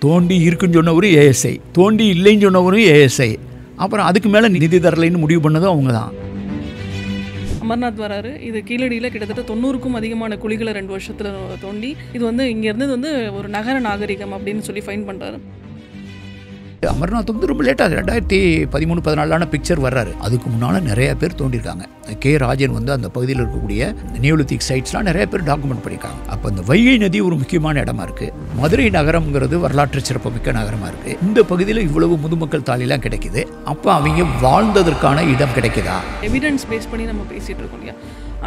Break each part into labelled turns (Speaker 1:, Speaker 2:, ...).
Speaker 1: தோண்டி இருக்குன்னு சொன்னவரும் ஏஎஸ்ஐ, தோண்டி இல்லைன்னு சொன்னவரும் ஏஎஸ்ஐ, அப்புறம் அதுக்கு மேலே நிதி தரலைன்னு முடிவு பண்ணதும் அவங்க தான்.
Speaker 2: அமர்நாத் வராரு. இது கீழடியில் கிட்டத்தட்ட 90க்கும் அதிகமான குழிகளை 2 வருஷத்தில் தோண்டி இது வந்து இங்கே இருந்தது வந்து ஒரு நகர நாகரிகம் அப்படின்னு சொல்லி ஃபைன் பண்ணுறாரு.
Speaker 1: அமர்நாத் வந்து ரொம்ப லேட்டாக 2013-14 பிக்சர் வர்றாரு. அதுக்கு முன்னால் நிறைய பேர் தோண்டியிருக்காங்க. கே ராஜன் வந்து அந்த பகுதியில் இருக்கக்கூடிய நியோலித்திக் சைட்ஸ்லாம் நிறைய பேர் டாக்குமெண்ட் பண்ணியிருக்காங்க. அப்போ அந்த வைகை நதி ஒரு முக்கியமான இடமா இருக்குது. மதுரை நகரம்ங்கிறது வரலாற்று சிறப்புமிக்க நகரமாக இருக்குது. இந்த பகுதியில் இவ்வளவு முதுமக்கள் தாலிலாம் கிடைக்குது. அப்போ அவங்க வாழ்ந்ததற்கான இடம் கிடைக்குதா?
Speaker 2: எவிடன்ஸ் பேஸ் பண்ணி நம்ம பேசிகிட்டு இருக்கோம் இல்லையா.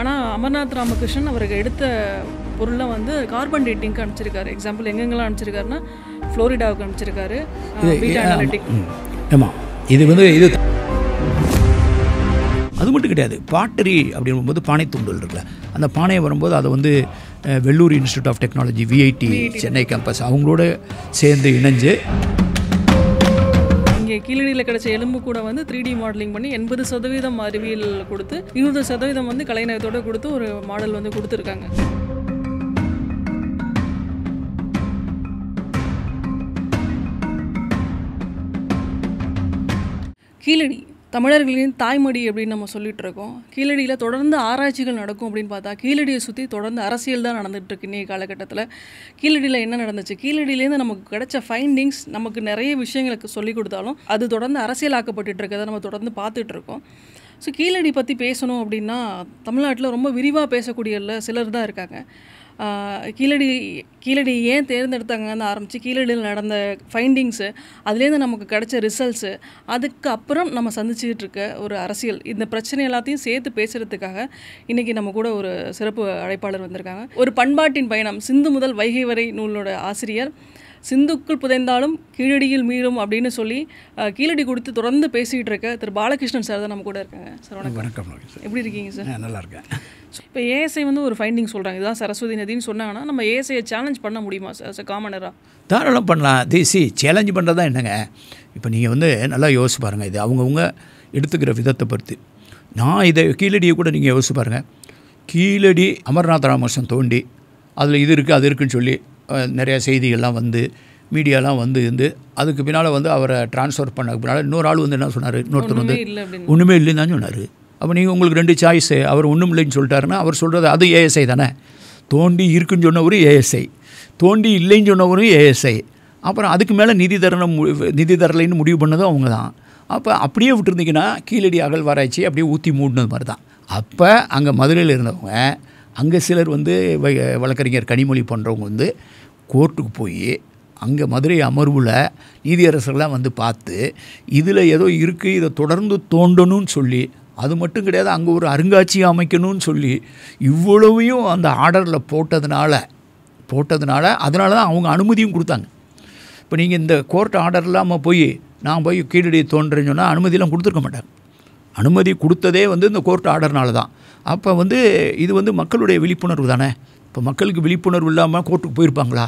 Speaker 2: ஆனால் அமர்நாத் ராமகிருஷ்ணன் அவருக்கு எடுத்த பொருளை வந்து கார்பன் டேட்டிங்க்கு அனுப்பிச்சிருக்காரு. எக்ஸாம்பிள் எங்கெங்கெல்லாம் அனுப்பிச்சிருக்காருன்னா ஃப்ளோரிடாவுக்கு அனுப்பிச்சிருக்காரு.
Speaker 1: ஆமாம், இது வந்து இது அது மட்டும் கிடையாது. பாட்டரி அப்படிங்கும்போது பானை தூண்டல் இருக்குல்ல, அந்த பானையை வரும்போது அதை வந்து Vellore institute of technology VIT Chennai campus அவங்களோட சேர்ந்து இணைஞ்சு
Speaker 2: இங்கே கீழடியில் கிடைச்ச எலும்பு கூட வந்து 3D மாடலிங் பண்ணி 80% அறிவியல் கொடுத்து 20% வந்து கலைநயத்தோடு கொடுத்து ஒரு மாடல் வந்து கொடுத்துருக்காங்க. கீழடி தமிழர்களின் தாய்மடி அப்படின்னு நம்ம சொல்லிட்டு இருக்கோம். கீழடியில் தொடர்ந்து ஆராய்ச்சிகள் நடக்கும் அப்படின்னு பார்த்தா கீழடியை சுற்றி தொடர்ந்து அரசியல் தான் நடந்துகிட்ருக்கு. இன்றைய காலகட்டத்தில் கீழடியில் என்ன நடந்துச்சு, கீழடியிலேருந்து நமக்கு கிடைச்ச ஃபைண்டிங்ஸ் நமக்கு நிறைய விஷயங்களுக்கு சொல்லிக் கொடுத்தாலும் அது தொடர்ந்து அரசியலாக்கப்பட்டு இருக்கிறத நம்ம தொடர்ந்து பார்த்துட்ருக்கோம். ஸோ கீழடி பற்றி பேசணும் அப்படின்னா தமிழ்நாட்டில் ரொம்ப விரிவாக பேசக்கூடிய சிலர் தான் இருக்காங்க. கீழடி ஏன் தேர்ந்தெடுத்தாங்கன்னு ஆரம்பித்து கீழடியில் நடந்த ஃபைண்டிங்ஸு, அதுலேருந்து நமக்கு கிடைச்ச ரிசல்ட்ஸு, அதுக்கு அப்புறம் நம்ம சந்திச்சுக்கிட்டு இருக்க ஒரு அரசியல், இந்த பிரச்சனை எல்லாத்தையும் சேர்த்து பேசுகிறதுக்காக இன்றைக்கி நம்ம கூட ஒரு சிறப்பு அழைப்பாளர் வந்திருக்காங்க. ஒரு பண்பாட்டின் பயணம் சிந்து முதல் வைகை வரை நூலோட ஆசிரியர், சிந்துக்குள் புதைந்தாலும் கீழடியில் மீளும் அப்படின்னு சொல்லி கீழடி கொடுத்து தொடர்ந்து பேசிகிட்டு இருக்க திரு பாலகிருஷ்ணன் சார் தான் நம்ம கூட இருக்காங்க. சார் வணக்கம். எப்படி இருக்கீங்க சார்?
Speaker 1: நல்லா இருக்கேன்.
Speaker 2: இப்போ ஏஎஸ்ஐ வந்து ஒரு ஃபைண்டிங் சொல்கிறாங்க, இதுதான் சரஸ்வதி நதின்னு சொன்னாங்கன்னா நம்ம ஏஎஸ்ஐயை சேலஞ்ச் பண்ண முடியுமா சார் காமனராக?
Speaker 1: தாராளம் பண்ணலாம். சேலஞ்ச் பண்ணுறதா என்னங்க, இப்போ நீங்கள் வந்து நல்லா யோசிச்சு பாருங்கள். இது அவங்கவுங்க எடுத்துக்கிற விதத்தை பொறுத்து. நான் இதை கீழடியை கூட நீங்கள் யோசிச்சு பாருங்கள். கீழடி அமர்நாத் ராமகிருஷ்ணன் தோண்டி அதில் இது இருக்குது அது இருக்குதுன்னு சொல்லி நிறையா செய்திகள்லாம் வந்து மீடியாலாம் வந்து அதுக்கு பின்னால் வந்து அவரை ட்ரான்ஸ்ஃபர் பண்ண பின்னால் இன்னொரு ஆள் வந்து என்ன சொன்னார், இன்னொருத்தர் வந்து ஒன்றுமே இல்லைன்னு தான் சொன்னார். அப்போ நீங்கள் உங்களுக்கு 2 சாய்ஸு, அவர் ஒன்றும் இல்லைன்னு சொல்லிட்டாருன்னா அவர் சொல்கிறது அது ஏஎஸ்ஐ தானே. தோண்டி இருக்குன்னு சொன்னவரும் ஏஎஸ்ஐ, தோண்டி இல்லைன்னு சொன்னவரும் ஏஎஸ்ஐ, அப்புறம் அதுக்கு மேலே நிதி தரலைன்னு முடிவு பண்ணதும் அவங்க தான். அப்போ அப்படியே விட்டுருந்தீங்கன்னா கீழடி அகழ்வாராய்ச்சி அப்படியே ஊற்றி மூடினது மாதிரி தான். அப்போ அங்கே மதுரையில் இருந்தவங்க, அங்கே சிலர் வந்து வழக்கறிஞர் கனிமொழி போன்றவங்க வந்து கோர்ட்டுக்கு போய் அங்கே மதுரை அமர்வில் நீதியரசர்கள்லாம் வந்து பார்த்து இதில் ஏதோ இருக்குது, இதை தொடர்ந்து தோண்டணும்னு சொல்லி, அது மட்டும் கிடையாது அங்கே ஒரு அருங்காட்சியகம் அமைக்கணும்னு சொல்லி இவ்வளவையும் அந்த ஆர்டரில் போட்டதுனால அதனால தான் அவங்க அனுமதியும் கொடுத்தாங்க. இப்போ நீங்கள் இந்த கோர்ட் ஆர்டர் இல்லாமல் நான் போய் கீழடி தோன்றேன்னு சொன்னால் அனுமதியெலாம் கொடுத்துருக்க மாட்டாங்க. அனுமதி கொடுத்ததே வந்து இந்த கோர்ட் ஆர்டர்னால தான். அப்போ வந்து இது வந்து மக்களுடைய விழிப்புணர்வு தானே. இப்போ மக்களுக்கு விழிப்புணர்வு இல்லாமல் கோர்ட்டுக்கு போயிருப்பாங்களா?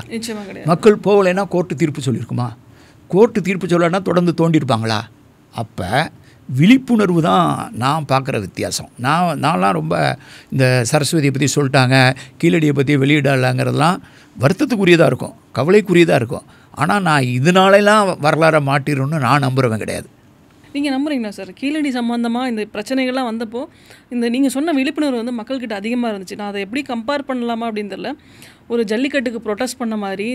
Speaker 1: மக்கள் போகலைன்னா கோர்ட்டு தீர்ப்பு சொல்லியிருக்குமா? கோர்ட்டு தீர்ப்பு சொல்லலைன்னா தொடர்ந்து தோண்டியிருப்பாங்களா? அப்போ விழிப்புணர்வு தான் நான் பார்க்குற வித்தியாசம். நான்லாம் ரொம்ப இந்த சரஸ்வதியை பற்றி சொல்லிட்டாங்க, கீழடியை பற்றி வெளியிடலாங்கிறதெல்லாம் வருத்தத்துக்குரியதாக இருக்கும், கவலைக்குரியதாக இருக்கும். ஆனால் நான் இதனாலலாம் வரலாறை மாட்டிடணும்னு நான் நம்புறவன் கிடையாது.
Speaker 2: நீங்கள் நம்புறீங்களா சார்? கீழடி சம்மந்தமாக இந்த பிரச்சனைகள்லாம் வந்தப்போ இந்த நீங்கள் சொன்ன விழிப்புணர்வு வந்து மக்கள்கிட்ட அதிகமாக இருந்துச்சு. நான் அதை எப்படி கம்பேர் பண்ணலாமா அப்படின்னு தெரியல. ஒரு ஜல்லிக்கட்டுக்கு ப்ரொட்டஸ்ட் பண்ண மாதிரி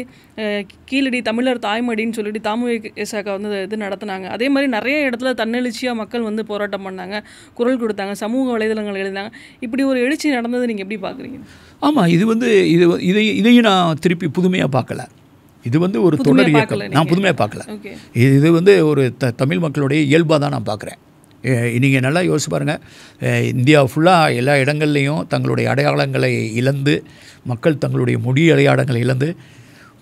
Speaker 2: கீழடி தமிழர் தாய்மடின்னு சொல்லிட்டு தாமுவேசாக்கா வந்து இது நடத்தினாங்க. அதே மாதிரி நிறைய இடத்துல தன்னெழுச்சியாக மக்கள் வந்து போராட்டம் பண்ணாங்க, குரல் கொடுத்தாங்க, சமூக வலைதளங்கள் எழுதினாங்க. இப்படி ஒரு எழுச்சி நடந்தது நீங்கள் எப்படி பார்க்குறீங்க?
Speaker 1: ஆமாம், இது வந்து இதையும் நான் திருப்பி புதுமையாக பார்க்கல. இது வந்து ஒரு தொடர் இயக்கம், நான் புதுமையாக பார்க்கல. இது வந்து ஒரு தமிழ் மக்களுடைய இயல்பாக தான் நான் பார்க்குறேன். நீங்கள் நல்லா யோசிச்சு பாருங்கள். இந்தியா ஃபுல்லாக எல்லா இடங்கள்லையும் தங்களுடைய அடையாளங்களை இழந்து, மக்கள் தங்களுடைய மொழி அடையாளங்களை இழந்து,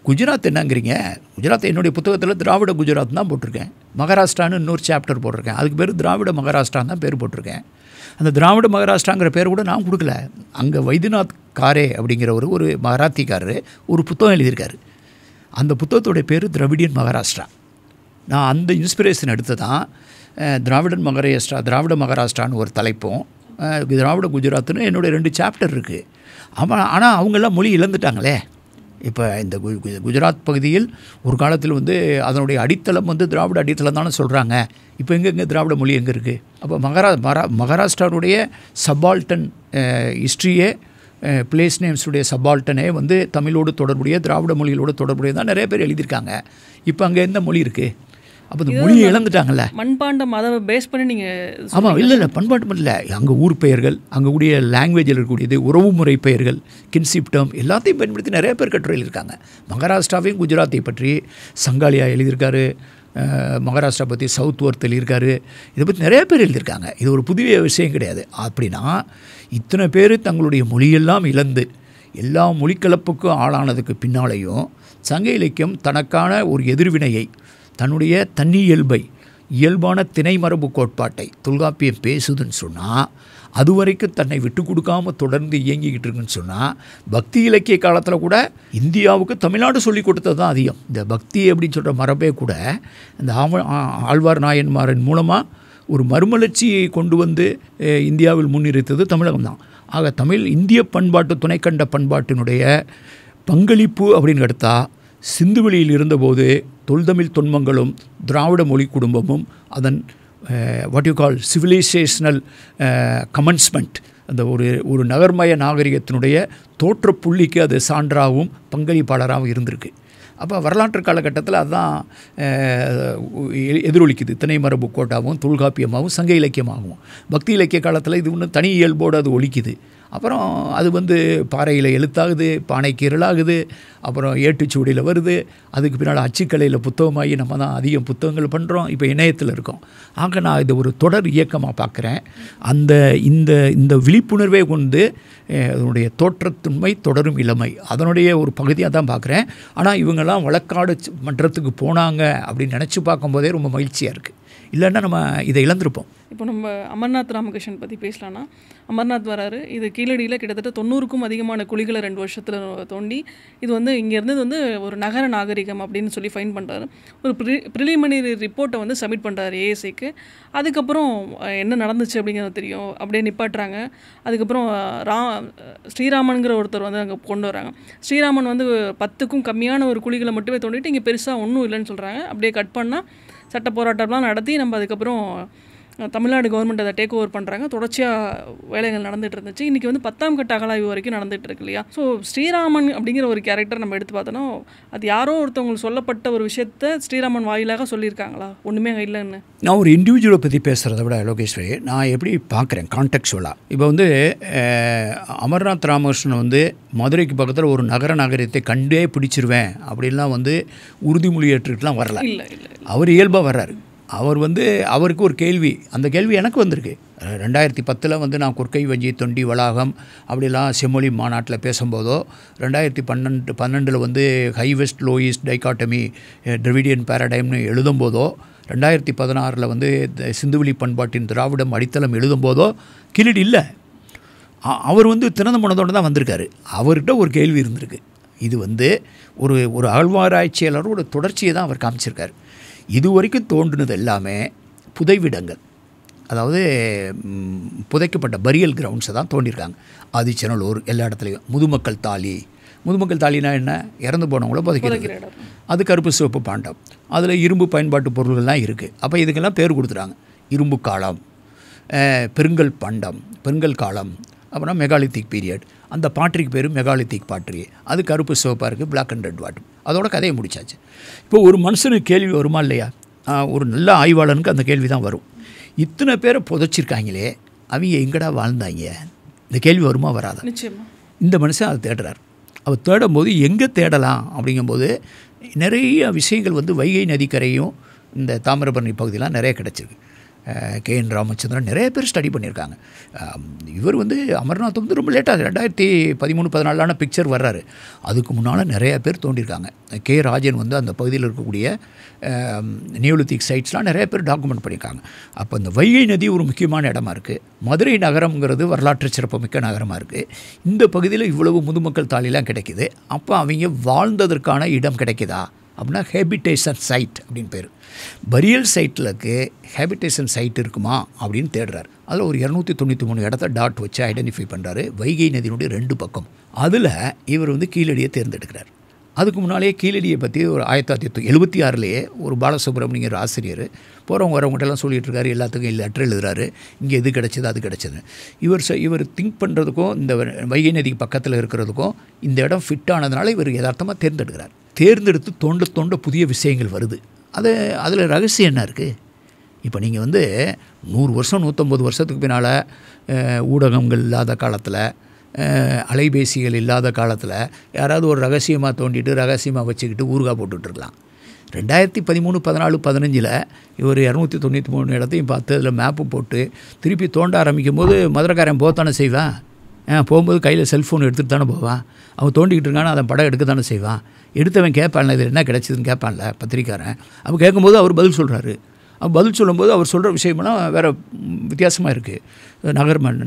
Speaker 1: குஜராத் என்னங்கிறீங்க? குஜராத் என்னுடைய புத்தகத்தில் திராவிட குஜராத் தான் போட்டிருக்கேன். மகாராஷ்டிரான்னு இன்னொரு சாப்டர் போட்டிருக்கேன். அதுக்கு பேர் திராவிட மகாராஷ்டிரான்னு தான் பேர் போட்டிருக்கேன். அந்த திராவிட மகாராஷ்டிராங்கிற பேர் கூட நான் கொடுக்கல. அங்கே வைத்தியநாத் காரே அப்படிங்கிற ஒரு மராத்திக்காரர் ஒரு புத்தகம் எழுதியிருக்காரு. அந்த புத்தகத்தோடைய பேர் திராவிடியன் மகாராஷ்டிரா. நான் அந்த இன்ஸ்பிரேஷன் எடுத்து தான் திராவிட மகாராஷ்டிரான்னு ஒரு தலைப்பும், திராவிட குஜராத்னு என்னுடைய 2 சாப்டர் இருக்குது. ஆனால் அவங்கெல்லாம் மொழி இழந்துட்டாங்களே. இப்போ இந்த குஜராத் பகுதியில் ஒரு காலத்தில் வந்து அதனுடைய அடித்தளம் வந்து திராவிட அடித்தளம் தானே சொல்கிறாங்க. இப்போ எங்கே திராவிட மொழி எங்கே இருக்குது? அப்போ மகாராஷ்டிராவுடைய சப்பால்டன் ஹிஸ்ட்ரியே பிளேஸ் நேம்ஸுடைய சப்பால்டனே வந்து தமிழோடு தொடர்புடைய திராவிட மொழிகளோடு தொடர்புடைய தான் நிறைய பேர் எழுதியிருக்காங்க. இப்போ அங்கே எந்த மொழி இருக்குது? அப்போ இந்த மொழியை இழந்துட்டாங்கல்ல.
Speaker 2: மண்பாண்டம் அதை பேஸ் பண்ணி நீங்கள்
Speaker 1: ஆமாம், இல்லை பண்பாட்டம் இல்லை, அங்கே ஊர் பெயர்கள், அங்கே கூடிய லாங்குவேஜில் இருக்கக்கூடியது, உறவு முறை பெயர்கள், கின்சிப் டேர்ம் எல்லாத்தையும் பயன்படுத்தி நிறைய பேர் கட்டுரை எழுதியிருக்காங்க. மகாராஷ்டிராவையும் குஜராத்தை பற்றி சங்காலியா எழுதியிருக்காரு, மகாராஷ்டிரா பற்றி சவுத் ஒர்த் எழுதியிருக்காரு. இதை பற்றி நிறைய பேர் எழுதியிருக்காங்க. இது ஒரு புதிய விஷயம் கிடையாது. அப்படின்னா இத்தனை பேர் தங்களுடைய மொழியெல்லாம் இழந்து எல்லா மொழிக்கலப்புக்கும் ஆளானதுக்கு பின்னாலேயும் சங்க இலக்கியம் தனக்கான ஒரு எதிர்வினையை, தன்னுடைய தன்னியல்பை, இயல்பான திணை மரபு கோட்பாட்டை தொல்காப்பியம் பேசுதுன்னு சொன்னால், அது வரைக்கும் தன்னை விட்டு கொடுக்காமல் தொடர்ந்து இயங்கிக்கிட்டு இருக்குன்னு சொன்னால், பக்தி இலக்கிய காலத்தில் கூட இந்தியாவுக்கு தமிழ்நாடு சொல்லி கொடுத்தது தான் அதிகம். இந்த பக்தி அப்படின்னு சொல்கிற மரபே கூட இந்த ஆழ்வார் நாயன்மாரின் மூலமாக ஒரு மறுமலர்ச்சியை கொண்டு வந்து இந்தியாவில் முன்னிறுத்தது தமிழகம் தான். ஆக தமிழ் இந்திய பண்பாட்டு துணைக்கண்ட பண்பாட்டினுடைய பங்களிப்பு அப்படின்னு எடுத்தால், சிந்துவெளியில் இருந்தபோது தொல்தமிழ் தொன்மங்களும் திராவிட மொழி குடும்பமும் அதன் what you call civilisational commencement, அந்த ஒரு நகர்மய நாகரிகத்தினுடைய தோற்ற புள்ளிக்கு அது சான்றாகவும் பங்களிப்பாளராகவும் இருந்திருக்கு. அப்போ வரலாற்று காலகட்டத்தில் அதுதான் எதிரொலிக்குது. திணை மரபு கோட்டாகவும் தொல்காப்பியமாகவும் சங்க இலக்கியமாகவும். பக்தி இலக்கிய காலத்தில் இது ஒன்று தனி இயல்போடு அது ஒலிக்குது. அப்புறம் அது வந்து பாறையில் எழுத்தாகுது, பானைக்கு இருளாகுது, அப்புறம் ஏட்டுச்சூடியில் வருது, அதுக்கு பின்னால் அச்சுக்கலையில் புத்தகமாகி நம்ம தான் அதிகம் புத்தகங்கள் பண்ணுறோம். இப்போ இணையத்தில் இருக்கோம். ஆக நான் இதை ஒரு தொடர் இயக்கமாக பார்க்குறேன். இந்த விழிப்புணர்வே கொண்டு அதனுடைய தோற்றத்துண்மை தொடரும் இளமை அதனுடைய ஒரு பகுதியாக தான் பார்க்குறேன். ஆனால் இவங்கெல்லாம் வழக்காடு மன்றத்துக்கு போனாங்க அப்படின்னு நினச்சி பார்க்கும்போதே ரொம்ப மகிழ்ச்சியாக இருக்குது. இல்லைன்னா நம்ம இதை இழந்திருப்போம்.
Speaker 2: இப்போ நம்ம அமர்நாத் ராமகிருஷ்ணன் பற்றி பேசலான்னா, அமர்நாத் வராரு. இது கீழடியில் கிட்டத்தட்ட 90க்கும் அதிகமான குழிகளை 2 வருஷத்தில் தோண்டி இது வந்து இங்கேருந்து வந்து ஒரு நகர நாகரிகம் அப்படின்னு சொல்லி ஃபைன் பண்ணுறாரு. ஒரு ப்ரிலிமினரி ரிப்போர்ட்டை வந்து சப்மிட் பண்ணுறாரு ஏஎஸ்ஐக்கு. அதுக்கப்புறம் என்ன நடந்துச்சு அப்படிங்கிறது தெரியும், அப்படியே நிப்பாட்டுறாங்க. அதுக்கப்புறம் ஸ்ரீராமனுங்கிற ஒருத்தர் வந்து அங்கே கொண்டு வராங்க. ஸ்ரீராமன் வந்து 10க்கும் கம்மியான ஒரு குழிகளை மட்டுமே தோண்டிட்டு இங்கே பெருசாக ஒன்றும் இல்லைன்னு சொல்கிறாங்க. அப்படியே கட் பண்ணால் சட்ட போராட்டம்லாம் நடத்தி நம்ம அதுக்கப்புறம் தமிழ்நாடு கவர்மெண்ட் அதை டேக் ஓவர் பண்ணுறாங்க. தொடர்ச்சியாக வேலைகள் நடந்துகிட்டு இருந்துச்சு. இன்றைக்கி வந்து 10ஆம் கட்ட அகலாய்வு வரைக்கும் நடந்துகிட்டு இருக்கு இல்லையா? ஸோ ஸ்ரீராமன் அப்படிங்கிற ஒரு கேரக்டர் நம்ம எடுத்து பார்த்தோன்னா, அது யாரோ ஒருத்தவங்களுக்கு சொல்லப்பட்ட ஒரு விஷயத்த ஸ்ரீராமன் வாயிலாக சொல்லியிருக்காங்களா? ஒன்றுமே இல்லைன்னு.
Speaker 1: நான் ஒரு இண்டிவிஜுவலை பற்றி பேசுகிறத விட லோகேஸ்வரி, நான் எப்படி பார்க்குறேன் கான்டெக்சுவலாக. இப்போ வந்து அமர்நாத் ராமகிருஷ்ணன் வந்து மதுரைக்கு பக்கத்தில் ஒரு நகரத்தை கண்டே பிடிச்சிருவேன் அப்படின்லாம் வந்து உறுதிமொழி ஏற்றுக்கிட்டுலாம் வரல. அவர் இயல்பாக வர்றாரு. அவர் வந்து அவருக்கு ஒரு கேள்வி, அந்த கேள்வி எனக்கு வந்திருக்கு. 2010 வந்து நான் கொற்கை வஞ்சி தொண்டி வளாகம் அப்படிலாம் செம்மொழி மாநாட்டில் பேசும்போதோ, 2012 வந்து high west low east dichotomy Dravidian பேரடைம்னு எழுதும்போதோ, 2016 வந்து சிந்துவெளி பண்பாட்டின் திராவிடம் அடித்தளம் எழுதும்போதோ கீழடி இல்லை. அவர் வந்து திறந்த மனதோடு தான் வந்திருக்காரு. அவர்கிட்ட ஒரு கேள்வி இருந்திருக்கு. இது வந்து ஒரு அகழ்வாராய்ச்சியாளரோட தொடர்ச்சியை தான் அவர் காமிச்சிருக்காரு. இது வரைக்கும் தோன்றினது எல்லாமே புதைவிடங்கள், அதாவது புதைக்கப்பட்ட பரியல் கிரவுண்ட்ஸை தான் தோண்டியிருக்காங்க. ஆதிச்சநல்லூர் எல்லா இடத்துலையும். முதுமக்கள் தாலினா என்ன? இறந்து போனவங்கள புதைக்கிறது. அது கருப்பு சிவப்பு பாண்டம், அதில் இரும்பு பயன்பாட்டு பொருள்கள்லாம் இருக்குது. அப்போ இதுக்கெல்லாம் பேர் கொடுத்துட்டாங்க. இரும்பு காலம், பெருங்கல் காலம், அப்புறம் மெகாலித்திக் பீரியட். அந்த பாட்ரிக்கு பேர் மெகாலித்திக் பாட்ரி. அது கருப்பு சிவப்பாக இருக்குது, பிளாக் அண்ட் ரெட் வாட்டர். அதோட கதையை முடிச்சாச்சு. இப்போ ஒரு மனுஷனுக்கு கேள்வி வருமா இல்லையா? ஒரு நல்ல ஆய்வாளனுக்கு அந்த கேள்வி தான் வரும். இத்தனை பேரை புதைச்சிருக்காங்களே, அவங்க எங்கடா வாழ்ந்தாங்க? இந்த கேள்வி வருமா வராதா? இந்த மனுஷன் அதை தேடுறார். அவர் தேடும்போது எங்கே தேடலாம் அப்படிங்கும்போது நிறைய விஷயங்கள் வந்து வைகை நதிக்கரையும் இந்த தாமிரபரணி பகுதியெலாம் நிறைய கிடச்சிருக்கு. KN ராமச்சந்திரன் நிறைய பேர் ஸ்டடி பண்ணியிருக்காங்க. இவர் வந்து அமர்நாத் வந்து ரொம்ப லேட்டாக 2013-14 பிக்சர் வர்றாரு. அதுக்கு முன்னால் நிறைய பேர் தோண்டியிருக்காங்க. K. ராஜன் வந்து அந்த பகுதியில் இருக்கக்கூடிய நியோலித்திக் சைட்ஸ்லாம் நிறைய பேர் டாக்குமெண்ட் பண்ணியிருக்காங்க. அப்போ இந்த வைகை நதி ஒரு முக்கியமான இடமா இருக்குது. மதுரை நகரம்ங்கிறது வரலாற்று சிறப்புமிக்க நகரமாக இருக்குது. இந்த பகுதியில் இவ்வளவு முதுமக்கள் தாலிலாம் கிடைக்கிது. அப்போ அவங்க வாழ்ந்ததற்கான இடம் கிடைக்குதா அப்படின்னா ஹேபிடேஷன் சைட் அப்படின்னு பேர். பரியல் சைட்டிலுக்கு ஹேபிடேஷன் சைட் இருக்குமா அப்படின்னு தேடுறார். அதில் ஒரு 293 இடத்த வச்சு ஐடென்டிஃபை பண்ணுறாரு. வைகை நதியினுடைய 2 பக்கம். அதில் இவர் வந்து கீழடியை தேர்ந்தெடுக்கிறார். அதுக்கு முன்னாலேயே கீழடியை பற்றி ஒரு 1976 ஒரு பாலசுப்ரமணியர் ஆசிரியர் போகிறவங்க வரவங்கள்ட்டெல்லாம் சொல்லிகிட்டு இருக்காரு, எல்லாத்துக்கும் லெட்டர் எழுதுறாரு, இங்கே எது கிடச்சிது அது கிடச்சிது. இவர் திங்க் பண்ணுறதுக்கும் இந்த வைகை நதிக்கு பக்கத்தில் இருக்கிறதுக்கும் இந்த இடம் ஃபிட் ஆனதுனால இவர் யதார்த்தமாக தேர்ந்தெடுத்து தோண்ட புதிய விஷயங்கள் வருது. அதில் ரகசியம் என்ன இருக்குது? இப்போ நீங்கள் 100 வருஷம் 150 வருஷத்துக்கு பின்னால் ஊடகங்கள் இல்லாத காலத்தில், அலைபேசிகள் இல்லாத காலத்தில் யாராவது ஒரு ரகசியமாக தோண்டிட்டு ரகசியமாக வச்சுக்கிட்டு ஊறுகாய் போட்டுட்ருக்கலாம். 2013, 14, 15 இவர் 293 இடத்தையும் பார்த்து அதில் மேப்பு போட்டு திருப்பி தோண்ட ஆரம்பிக்கும் போது மதுரைக்காரன் போகத்தானே செய்வான். போகும்போது கையில் செல்ஃபோன் எடுத்துகிட்டு தானே போவான். அவன் தோண்டிக்கிட்டு இருக்கான்னு அதை படம் எடுக்க தானே செய்வான். எடுத்தவன் கேட்பான்ல, இதில் என்ன கிடச்சிதுன்னு கேட்பான்ல பத்திரிக்காரன். அப்போ கேட்கும்போது அவர் பதில் சொல்கிறாரு. பதில் சொல்லும்போது அவர் சொல்கிற விஷயமெல்லாம் வேறு வித்தியாசமாக இருக்குது.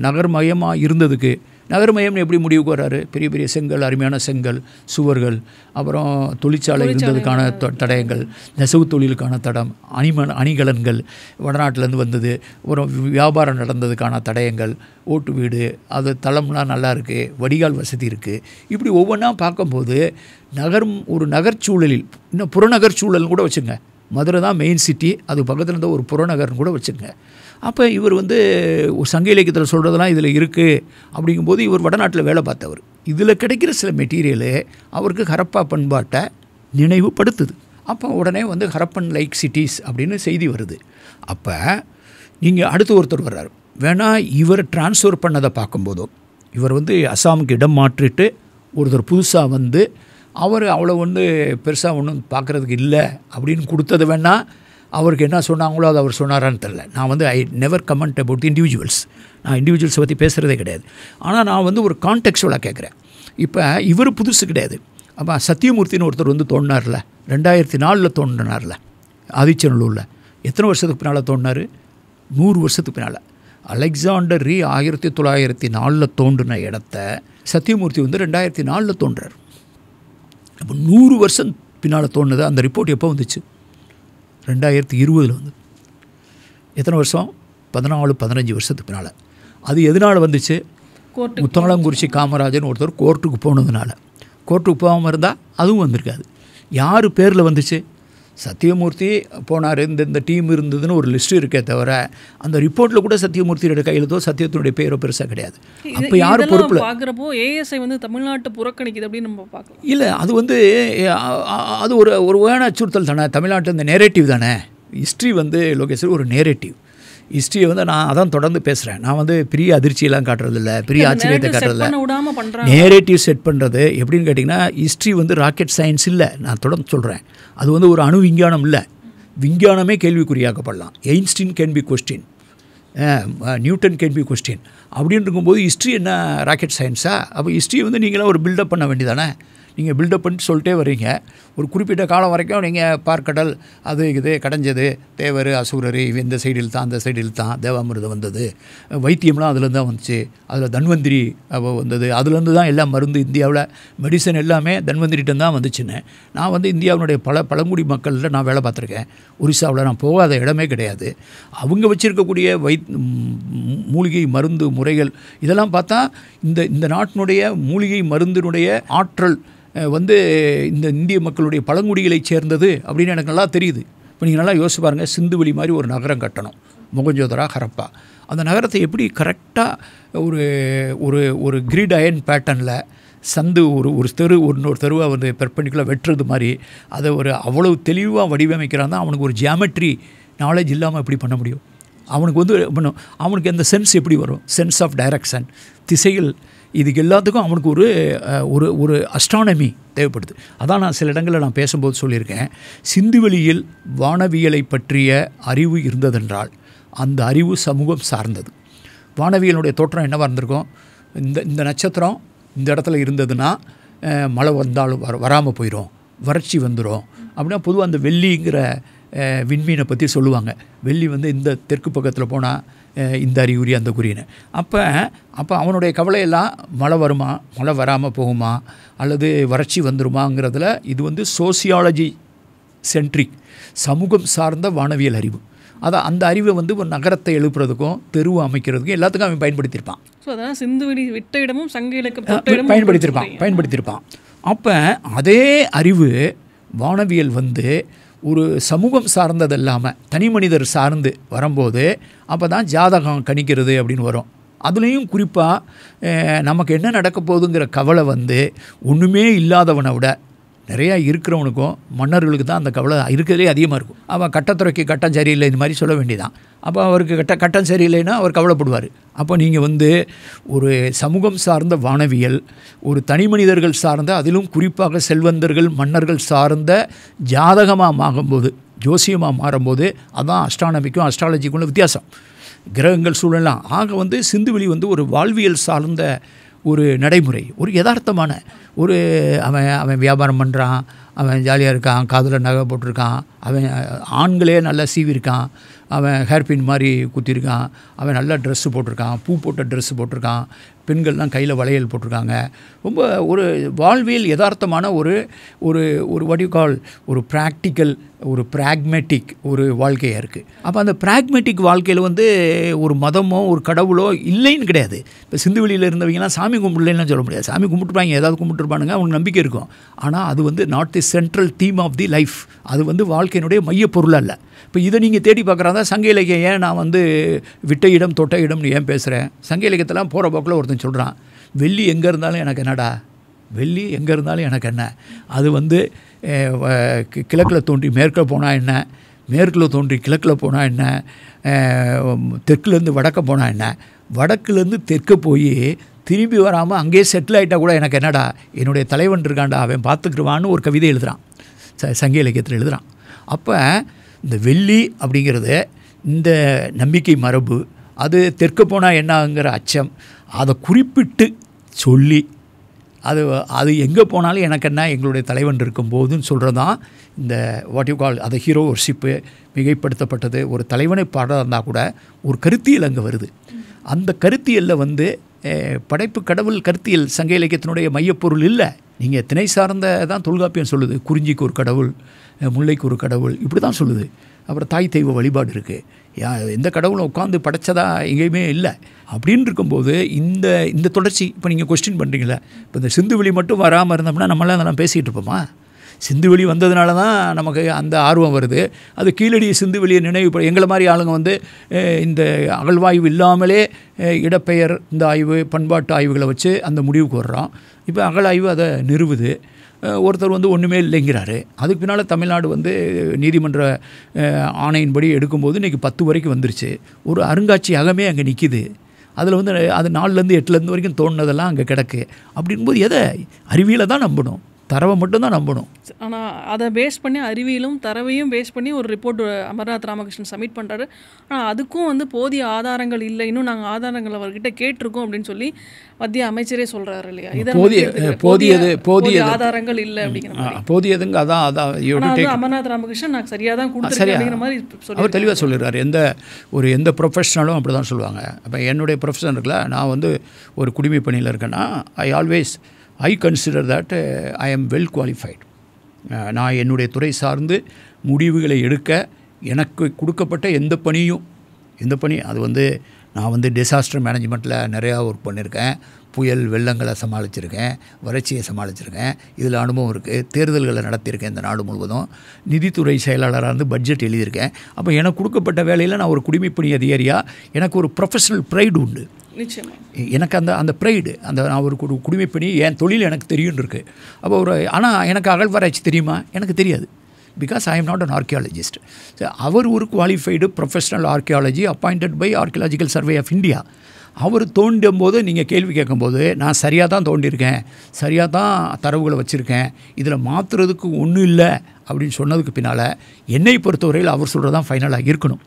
Speaker 1: நகர்மயமாக இருந்ததுக்கு நகர்மயம்னு எப்படி முடிவுக்கு வர்றாரு? பெரிய பெரிய செங்கல், அருமையான செங்கல் சுவர்கள், அப்புறம் தொழிற்சாலை இருந்ததுக்கான தடயங்கள், நெசவு தொழிலுக்கான தடம், அணிகலன்கள் வடநாட்டிலேருந்து வந்தது, அப்புறம் வியாபாரம் நடந்ததுக்கான தடயங்கள், ஓட்டு வீடு, அது தளம்லாம் நல்லா இருக்குது, வடிகால் வசதி இருக்குது. இப்படி ஒவ்வொன்றா பார்க்கும்போது ஒரு நகர்ச்சூழலில், இன்னும் புறநகர் சூழல்னு கூட வச்சுங்க, மதுரை தான் மெயின் சிட்டி, அது பக்கத்தில் இருந்த ஒரு புறநகர்னு கூட வச்சுங்க. அப்போ இவர் ஒரு சங்க இலக்கியத்தில் சொல்கிறதெல்லாம் இதில் இருக்குது. அப்படிங்கும்போது இவர் வடநாட்டில் வேலை பார்த்தவர். இதில் கிடைக்கிற சில மெட்டீரியலு அவருக்கு ஹரப்பா பண்பாட்டை நினைவுபடுத்துது. அப்போ உடனே ஹரப்பன் லைக் சிட்டிஸ் அப்படின்னு செய்தி வருது. அப்போ நீங்கள் அடுத்து ஒருத்தர் வர்றார். வேணால் இவர் டிரான்ஸ்ஃபர் பண்ணதை பார்க்கும்போதோ, இவர் அசாமுக்கு இடம் மாற்றிட்டு ஒருத்தர் புதுசாக அவர் அவ்வளோ பெருசாக ஒன்றும் பார்க்குறதுக்கு இல்லை அப்படின்னு கொடுத்தது வேணால் அவருக்கு என்ன சொன்னாங்களோ அதை அவர் சொன்னாரான்னு தெரில. நான் I never comment about individuals. நான் இண்டிவிஜுவல்ஸை பற்றி பேசுகிறதே கிடையாது. ஆனால் நான் ஒரு கான்டெக்ஸ்டுவலாக கேட்குறேன். இப்போ இவர் புதுசு கிடையாது. அப்போ சத்தியமூர்த்தின்னு ஒருத்தர் தோண்டினார்ல, 2004 தோண்டினார்ல ஆதிச்சநல்லூரில். எத்தனை வருஷத்துக்கு பின்னால் தோண்டினார்? 100 வருஷத்துக்கு பின்னால். அலெக்சாண்டர் ரீ 1904 தோண்டின இடத்த சத்தியமூர்த்தி 2004 தோன்றார். அப்போ 100 வருஷம் பின்னால் தோணுது. அந்த ரிப்போர்ட் எப்போ வந்துச்சு? 2020 எத்தனை வருஷம்? 14-15 வருஷத்துக்கு பின்னால். அது எதனால் வந்துச்சு? முத்தாளங்குறிச்சி காமராஜன் ஒருத்தர் கோர்ட்டுக்கு போனதுனால. கோர்ட்டுக்கு போகாமல் இருந்தால் அதுவும் வந்திருக்காது. யார் பேரில் வந்துச்சு? சத்தியமூர்த்தி போனார், இந்த டீம் இருந்ததுன்னு ஒரு லிஸ்ட்டு இருக்கே தவிர அந்த ரிப்போர்ட்டில் கூட சத்தியமூர்த்தியோட கையிலதோ சத்தியத்தினுடைய பேரோ பெருசாக கிடையாது. அப்போ யார் பொறுப்பில்
Speaker 2: பார்க்குறப்போ ஏஎஸ்ஐ தமிழ்நாட்டை புறக்கணிக்குது அப்படின்னு நம்ம பார்க்கலாம்.
Speaker 1: இல்லை, அது ஒரு வேண அச்சுறுத்தல் தானே. தமிழ்நாட்டில் இந்த நேரேட்டிவ் தானே. ஹிஸ்ட்ரி லோகேஸ்வரி ஒரு நேரேட்டிவ். ஹிஸ்ட்ரியை நான் அதான் தொடர்ந்து பேசுகிறேன். நான் பெரிய அதிர்ச்சியெல்லாம் காட்டுறதில்ல, பெரிய ஆச்சரியத்தை காட்டுறதில்ல. நேரேட்டிவ் செட் பண்ணுறது எப்படின்னு கேட்டிங்கன்னா, ஹிஸ்ட்ரி ராக்கெட் சயின்ஸ் இல்லை. நான் தொடர்ந்து சொல்கிறேன். அது ஒரு அணு விஞ்ஞானம் இல்லை. விஞ்ஞானமே கேள்விக்குறியாக்கப்படலாம். Einstein can be question, Newton can be question. அப்படின்னு இருக்கும்போது ஹிஸ்ட்ரி என்ன ராக்கெட் சயின்ஸா? அப்போ ஹிஸ்ட்ரியை நீங்களாம் ஒரு பில்டப் பண்ண வேண்டியதானே. நீங்கள் பில்டப் பண்ணிட்டு சொல்லிட்டே வரீங்க. ஒரு குறிப்பிட்ட காலம் வரைக்கும் நீங்கள் பார்க்கடல் அது இது கடைஞ்சது, தேவர் அசுரர் இந்த சைடில் தான் அந்த சைடில் தான் தேவாமிர்தம் வந்தது, வைத்தியம்லாம் அதுலேருந்து தான் வந்துச்சு, அதில் தன்வந்திரி வந்தது, அதுலேருந்து தான் எல்லாம் மருந்து இந்தியாவில் மெடிசன் எல்லாமே தன்வந்திரிட்ட தான் வந்துச்சுன்னு. நான் இந்தியாவினுடைய பழங்குடி மக்களில் நான் வேலை பார்த்துருக்கேன். ஒரிசாவில் நான் போகாத இடமே கிடையாது. அவங்க வச்சுருக்கக்கூடிய மூலிகை மருந்து முறைகள் இதெல்லாம் பார்த்தா இந்த நாட்டினுடைய மூலிகை மருந்தினுடைய ஆற்றல் இந்த இந்திய மக்களுடைய பழங்குடிகளை சேர்ந்தது அப்படின்னு எனக்கு நல்லா தெரியுது. இப்போ நீங்கள் நல்லா யோசிச்சு பாருங்கள். சிந்துவெளி மாதிரி ஒரு நகரம் கட்டணும், மொகஞ்சோதரா, ஹரப்பா. அந்த நகரத்தை எப்படி கரெக்டாக ஒரு கிரிட் அயன் பேட்டர்னில் சந்து ஒரு தெரு இன்னொரு தெருவாக பெர்பெண்டிகுலர் வெட்டுறது மாதிரி அதை அவ்வளவு தெளிவாக வடிவமைக்கிறான் தான். அவனுக்கு ஒரு ஜியாமெட்ரி நாலேஜ் இல்லாமல் எப்படி பண்ண முடியும்? அவனுக்கு அந்த சென்ஸ் எப்படி வரும்? சென்ஸ் ஆஃப் டைரக்ஷன், திசைகள், இதுக்கு எல்லாத்துக்கும் அவனுக்கு ஒரு அஸ்ட்ரானமி தேவைப்படுது. அதான் நான் சில இடங்களில் நான் பேசும்போது சொல்லியிருக்கேன். சிந்துவெளியில் வானவியலை பற்றிய அறிவு இருந்ததென்றால் அந்த அறிவு சமூகம் சார்ந்தது. வானவியலுடைய தோற்றம் என்னவாக இருந்திருக்கும்? இந்த நட்சத்திரம் இந்த இடத்துல இருந்ததுன்னா மழை வந்தாலும் வராமல் போயிடும், வறட்சி வந்துடும் அப்படின்னா பொதுவாக அந்த வெள்ளிங்கிற விண்மீனை பற்றி சொல்லுவாங்க. வெள்ளி இந்த தெற்கு பக்கத்தில் போனால் இந்த அறிகுறி அந்த குறின்னு. அப்போ அவனுடைய கவலையெல்லாம் மழை வருமா, மழை வராமல் போகுமா, அல்லது வறட்சி வந்துருமாங்கிறதுல இது சோசியாலஜி சென்ட்ரிக், சமூகம் சார்ந்த வானவியல் அறிவு. அந்த அறிவை ஒரு நகரத்தை எழுப்புறதுக்கும் தெருவு அமைக்கிறதுக்கும் எல்லாத்துக்கும் அவன் பயன்படுத்தியிருப்பான்.
Speaker 2: ஸோ அதான் சிந்துவெளி விட்ட இடமும் சங்க இலக்கியம்
Speaker 1: பயன்படுத்தியிருப்பான். அப்போ அதே அறிவு வானவியல் வந்து ஒரு சமூகம் சார்ந்தது இல்லாமல் தனி மனிதர் சார்ந்து வரும்போது அப்போ தான் ஜாதகம் கணிக்கிறது அப்படின்னு வரும். அதுலேயும் குறிப்பாக நமக்கு என்ன நடக்க போகுதுங்கிற கவலை வந்து ஒன்றுமே இல்லாதவனை விட நிறையா இருக்கிறவனுக்கும் மன்னர்களுக்கு தான் அந்த கவலை இருக்கிறதே அதிகமாக இருக்கும். அவன் கட்டத்துறைக்கு கட்டம் சரியில்லை இந்த மாதிரி சொல்ல வேண்டியதான். அப்போ அவருக்கு கட்டம் சரியில்லைன்னா அவர் கவலைப்படுவார். அப்போ நீங்கள் வந்து ஒரு சமூகம் சார்ந்த வானவியல், ஒரு தனி மனிதர்கள் சார்ந்த, அதிலும் குறிப்பாக செல்வந்தர்கள் மன்னர்கள் சார்ந்த ஜாதகமாக மாறும்போது, ஜோசியமாக மாறும்போது அதான் அஸ்ட்ரானமிக்கும் அஸ்ட்ராலஜிக்கும் வித்தியாசம். கிரகங்கள் சூழலாம் ஆக வந்து சிந்துவெளி வந்து ஒரு வாழ்வியல் சார்ந்த ஒரு நடைமுறை, ஒரு யதார்த்தமான ஒரு அவன் வியாபாரம் பண்ணுறான், அவன் ஜாலியாக இருக்கான், காதில் நகை போட்டிருக்கான், அவன் ஆண்களே நல்லா சீவிருக்கான், அவன் ஹேர்பின் மாதிரி குத்திருக்கான், அவன் நல்ல ட்ரெஸ்ஸு போட்டிருக்கான், பூ போட்ட ட்ரெஸ்ஸு போட்டிருக்கான், பெண்கள்லாம் கையில் வளையல் போட்டிருக்காங்க. ரொம்ப ஒரு வாழ்வியல் யதார்த்தமான ஒரு ஒரு ஒரு வாட் யூ கால் ஒரு ப்ராக்டிக்கல், ஒரு ப்ராக்மேட்டிக் ஒரு வாழ்க்கையாக இருக்குது. அப்போ அந்த ப்ராக்மேட்டிக் வாழ்க்கையில் வந்து ஒரு மதமோ ஒரு கடவுளோ இல்லைன்னு கிடையாது. இப்போ சிந்துவெளியில் இருந்தவங்கலாம் சாமி கும்பிடலன்னு சொல்ல முடியாது. சாமி கும்பிட்டுருப்பாங்க, ஏதாவது கும்பிட்டுருப்பானுங்க, அவங்களுக்கு நம்பிக்கை இருக்கும். ஆனால் அது வந்து not the central theme of the life. அது வந்து வாழ்க்கையினுடைய மையப்பொருள் அல்ல. இப்போ இதை நீங்கள் தேடி பார்க்குறாங்க. சங்க இலக்கியம் ஏன் நான் வந்து விட்ட இடம் தொட்ட இடம்னு ஏன் பேசுகிறேன்? சங்க இலக்கியத்தெல்லாம் போகிற போக்கில் ஒருத்தன் சொல்கிறான், வெள்ளி எங்கே இருந்தாலும் எனக்கு என்னடா, வெள்ளி எங்கே இருந்தாலும் எனக்கு என்ன, அது வந்து கிழக்கில் தோன்றி மேற்கில் போனால் என்ன, மேற்கில் தோன்றி கிழக்கில் போனால் என்ன, தெற்குலேருந்து வடக்க போனால் என்ன, வடக்குலேருந்து தெற்க போய் திரும்பி வராமல் அங்கேயே செட்டில் ஆகிட்டால் கூட எனக்கு என்னடா, என்னுடைய தலைவன் இருக்காண்டா, அவன் பார்த்துக்குருவான்னு ஒரு கவிதை எழுதுகிறான், சங்க இலக்கியத்தில் எழுதுகிறான். அப்போ இந்த வெள்ளி அப்படிங்கிறது இந்த நம்பிக்கை மரபு, அது தெற்க போனால் என்னாங்கிற அச்சம், அதை குறிப்பிட்டு சொல்லி அது எங்கே போனாலும் எனக்கு என்ன, எங்களுடைய தலைவன் இருக்கும்போதுன்னு சொல்கிறது தான் இந்த வாட் யூ கால் அது ஹீரோ ஒர்ஷிப்பு. மிகைப்படுத்தப்பட்டது ஒரு தலைவனை பாட இருந்தால் கூட ஒரு கருத்தியல் அங்கே வருது. அந்த கருத்தியலில் வந்து படைப்பு கடவுள் கருத்தியல் சங்க இலக்கியத்தினுடைய மையப்பொருள் இல்லை. நீங்கள் திணை சார்ந்த தான் தொல்காப்பியம் சொல்லுது. குறிஞ்சிக்கு ஒரு கடவுள், முல்லைக்கு ஒரு கடவுள், இப்படி தான் சொல்லுது. அப்புறம் தாய் தெய்வ வழிபாடு இருக்குது. எந்த கடவுளும் உட்காந்து படைச்சதா எங்கேயுமே இல்லை. அப்படின்னு இருக்கும்போது இந்த தொடர்ச்சி இப்போ நீங்கள் கொஸ்டின் பண்ணுறீங்களே, இப்போ இந்த சிந்துவெளி மட்டும் வராமல் இருந்தோம்னா நம்மளாம் அதெல்லாம் பேசிகிட்டு இருப்போமா? சிந்துவெளி வந்ததுனால தான் நமக்கு அந்த ஆர்வம் வருது. அது கீழடி சிந்துவெளியை நினைவு எங்களை மாதிரி ஆளுங்க வந்து இந்த அகழ்வாய்வு இல்லாமலே இடப்பெயர் இந்த ஆய்வு பண்பாட்டு ஆய்வுகளை வச்சு அந்த முடிவுக்கு வர்றோம். இப்போ அகழாய்வு அதை நிறுவுது. ஒருத்தர் வந்து ஒன்றுமே இல்லைங்கிறாரு. அதுக்கு பின்னால் தமிழ்நாடு வந்து நீதிமன்ற ஆணையின்படி எடுக்கும்போது இன்றைக்கி 10 வரைக்கும் வந்துருச்சு. ஒரு அருங்காட்சியகமே அங்கே நிற்கிது. அதில் வந்து அது 4லேருந்து 8லேருந்து வரைக்கும் தோணுனதெல்லாம் அங்கே கிடக்கு. அப்படிங்கும்போது எதை அறிவியலை தான் நம்பணும், தரவை மட்டும்தான் நம்பணும்.
Speaker 2: ஆனால் அதை பேஸ் பண்ணி அறிவியலும் தரவையும் பேஸ் பண்ணி ஒரு ரிப்போர்ட் அமர்நாத் ராமகிருஷ்ணன் சப்மிட் பண்ணுறாரு. ஆனால் அதுக்கும் வந்து போதிய ஆதாரங்கள் இல்லை, இன்னும் நாங்கள் ஆதாரங்கள் அவர்கிட்ட கேட்டிருக்கோம் அப்படின்னு சொல்லி மத்திய அமைச்சரே சொல்கிறாரு இல்லையா?
Speaker 1: போதிய
Speaker 2: ஆதாரங்கள் இல்லை அப்படிங்கிற மாதிரி.
Speaker 1: போதியதுங்க அதான்
Speaker 2: அமர்நாத் ராமகிருஷ்ணன் நான் சரியாக தான் கொடுத்துருக்கேன் அப்படிங்கிற மாதிரி
Speaker 1: அவர் தெளிவாக சொல்லிடுறாரு. எந்த ப்ரொஃபஷனலும் அப்படி தான் சொல்லுவாங்க. அப்போ என்னுடைய ப்ரொஃபஷன் இருக்குல்ல, நான் வந்து ஒரு குடிமை பணியில் இருக்கேன்னா I consider that I am well qualified. நான் என்னுடைய துறை சார்ந்து முடிவுகளை எடுக்க எனக்கு கொடுக்கப்பட்ட எந்த பணி அது வந்து நான் வந்து டிசாஸ்டர் மேனேஜ்மெண்ட்டில் நிறையா ஒர்க் பண்ணியிருக்கேன். புயல் வெள்ளங்களை சமாளிச்சிருக்கேன், வறட்சியை சமாளிச்சிருக்கேன், இதில் அனுபவம் இருக்குது. தேர்தல்களை நடத்தியிருக்கேன் இந்த நாடு முழுவதும். நிதித்துறை செயலாளராக இருந்து பட்ஜெட் எழுதியிருக்கேன். அப்போ எனக்கு கொடுக்கப்பட்ட வேலையில் நான் ஒரு குடிமைப்பணி அதிகாரியாக எனக்கு ஒரு ப்ரொஃபஷனல் ப்ரைடு உண்டு. எனக்கு அந்த ப்ரைடு, நான் ஒரு குடிமைப்பணி என் தொழில் எனக்கு தெரியும்னு இருக்குது. அப்போ ஆனால் எனக்கு அகழ்வாராய்ச்சி தெரியுமா? எனக்கு தெரியாது. Because I am not an archaeologist. அவர் ஒரு qualified professional archaeology appointed by Archaeological Survey of India. அவர் தோண்டும் போது நீங்கள் கேள்வி கேட்கும்போது நான் சரியாக தான் தோண்டியிருக்கேன், சரியாக தான் தரவுகளை வச்சுருக்கேன், இதில் மாற்றுறதுக்கு ஒன்றும் இல்லை அப்படின்னு சொன்னதுக்கு பின்னால் என்னை பொறுத்தவரையில் அவர் சொல்கிறது தான் ஃபைனலாக இருக்கணும்.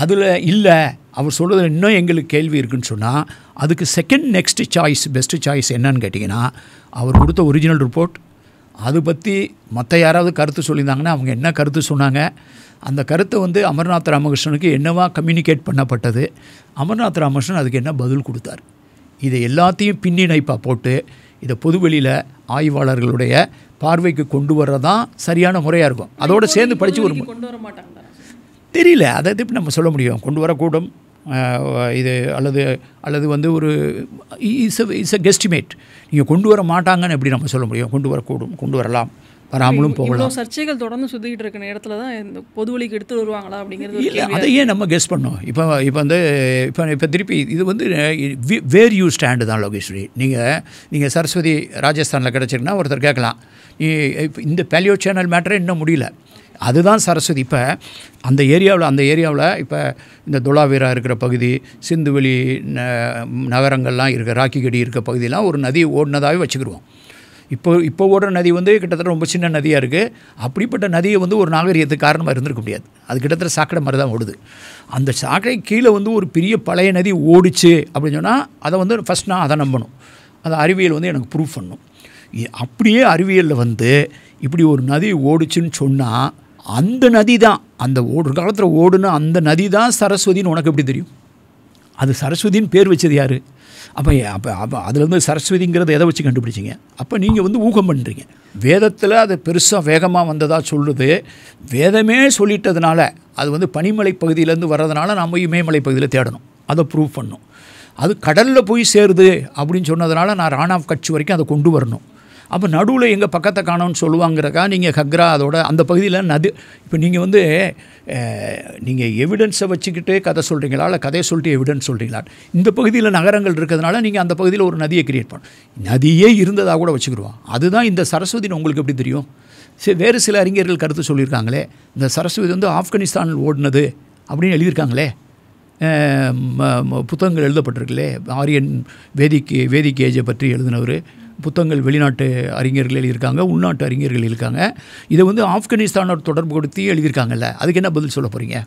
Speaker 1: அதில் இல்லை, அவர் சொல்கிறது இன்னும் எங்களுக்கு கேள்வி இருக்குதுன்னு சொன்னால் அதுக்கு second next choice, best choice என்னன்னு கேட்டிங்கன்னா, அவர் கொடுத்த ஒரிஜினல் ரிப்போர்ட், அது பற்றி மற்ற யாராவது கருத்து சொல்லியிருந்தாங்கன்னா அவங்க என்ன கருத்து சொன்னாங்க, அந்த கருத்தை வந்து அமர்நாத் ராமகிருஷ்ணனுக்கு என்னவா கம்யூனிகேட் பண்ணப்பட்டது, அமர்நாத் ராமகிருஷ்ணன் அதுக்கு என்ன பதில் கொடுத்தார், இதை எல்லாத்தையும் பின்னிணைப்பாக போட்டு இதை பொதுவெளியில் ஆய்வாளர்களுடைய பார்வைக்கு கொண்டு வர்றதான் சரியான முறையாக இருக்கும். அதோடு சேர்ந்து படித்து கொண்டு வர மாட்டாங்க தெரியல. அதை எப்படி நம்ம சொல்ல முடியும்? கொண்டு வரக்கூடும், இது அல்லது வந்து ஒரு இஸ் அ கெஸ்டிமேட். நீங்கள் கொண்டு வர மாட்டாங்கன்னு எப்படி நம்ம சொல்ல முடியும்? கொண்டு வரக்கூடும், கொண்டு வரலாம், வராமலும் போகலாம்.
Speaker 2: சர்ச்சைகள் தொடர்ந்து சுற்றிக்கிட்டு இருக்க நேரத்தில் தான் இந்த பொது வழிக்கு எடுத்து வருவாங்களா அப்படிங்கிறது
Speaker 1: இல்லை, அதையே நம்ம கெஸ் பண்ணோம். இப்போ வந்து இப்போ திருப்பி இது வந்து வேர் யூ ஸ்டாண்டு தான் லோகேஸ்வரி. நீங்கள் சரஸ்வதி ராஜஸ்தானில் கிடச்சிருக்குன்னா ஒருத்தர் கேட்கலாம், இந்த பேலியோ சேனல் மேட்டரே இன்னும் முடியல, அதுதான் சரஸ்வதி. இப்போ அந்த ஏரியாவில் இப்போ இந்த துலாவீரா இருக்கிற பகுதி, சிந்துவெளி நகரங்கள்லாம் இருக்க, ராக்கிகடி இருக்க பகுதியெல்லாம் ஒரு நதி ஓடினதாகவே வச்சுக்கிடுவோம். இப்போ ஓடுற நதி வந்து கிட்டத்தட்ட ரொம்ப சின்ன நதியாக இருக்குது. அப்படிப்பட்ட நதியை வந்து ஒரு நாகரிகத்துக்கு காரணமாக இருந்திருக்க முடியாது. அது கிட்டத்தட்ட சாக்கடை மாதிரி தான் ஓடுது. அந்த சாக்கடை கீழே வந்து ஒரு பெரிய பழைய நதி ஓடிச்சு அப்படின்னு சொன்னால் அதை வந்து ஃபஸ்ட் நான் அதை நம்பணும். அதை அறிவியல் வந்து எனக்கு ப்ரூஃப் பண்ணணும். அப்படியே அறிவியலில் வந்து இப்படி ஒரு நதி ஓடிச்சுன்னு சொன்னால் அந்த நதி தான், அந்த ஒரு காலத்தில் ஓடுன அந்த நதி தான் சரஸ்வதின்னு உனக்கு எப்படி தெரியும்? அது சரஸ்வதின்னு பேர் வச்சது யார்? அப்போ அதில் வந்து சரஸ்வதிங்கிறத எதை வச்சு கண்டுபிடிச்சிங்க? அப்போ நீங்கள் வந்து ஊகம் பண்ணுறீங்க. வேதத்தில் அது பெருசாக வேகமாக வந்ததாக சொல்லுது. வேதமே சொல்லிட்டதுனால அது வந்து பனிமலை பகுதியிலேருந்து வர்றதுனால நம்ம இமயமலை பகுதியில் தேடணும், அதை ப்ரூவ் பண்ணணும். அது கடலில் போய் சேருது அப்படின்னு சொன்னதுனால நான் ரான் ஆஃப் கட்ச் வரைக்கும் அதை கொண்டு வரணும். அப்போ நடுவில் எங்கள் பக்கத்தை காணோன்னு சொல்லுவாங்கிறக்கா நீங்கள் ஹக்ரா அதோட அந்த பகுதியில் நது. இப்போ நீங்கள் வந்து நீங்கள் எவிடன்ஸை வச்சுக்கிட்டு கதை சொல்கிறீங்களா, இல்லை கதையை சொல்லிட்டு எவிடன்ஸ் சொல்கிறீங்களா? இந்த பகுதியில் நகரங்கள் இருக்கிறதுனால நீங்கள் அந்த பகுதியில் ஒரு நதியை கிரியேட் பண்ணணும். நதியே இருந்ததாக கூட வச்சுக்கிடுவோம். அதுதான் இந்த சரஸ்வதின்னு உங்களுக்கு எப்படி தெரியும்? சரி, வேறு சில அறிஞர்கள் கருத்து சொல்லியிருக்காங்களே, இந்த சரஸ்வதி வந்து ஆப்கானிஸ்தானில் ஓடினது அப்படின்னு எழுதியிருக்காங்களே, புத்தகங்கள் எழுதப்பட்டிருக்குல்லே. ஆரியன் வேதிக் ஏஜை பற்றி எழுதினவர் புத்தகங்கள் வெளிநாட்டு அறிஞர்கள் எழுதியிருக்காங்க, உள்நாட்டு அறிஞர்கள் இருக்காங்க. இதை வந்து ஆப்கானிஸ்தானோட தொடர்பு கொடுத்து எழுதியிருக்காங்கல்ல, அதுக்கு என்ன பதில் சொல்ல போகிறீங்க?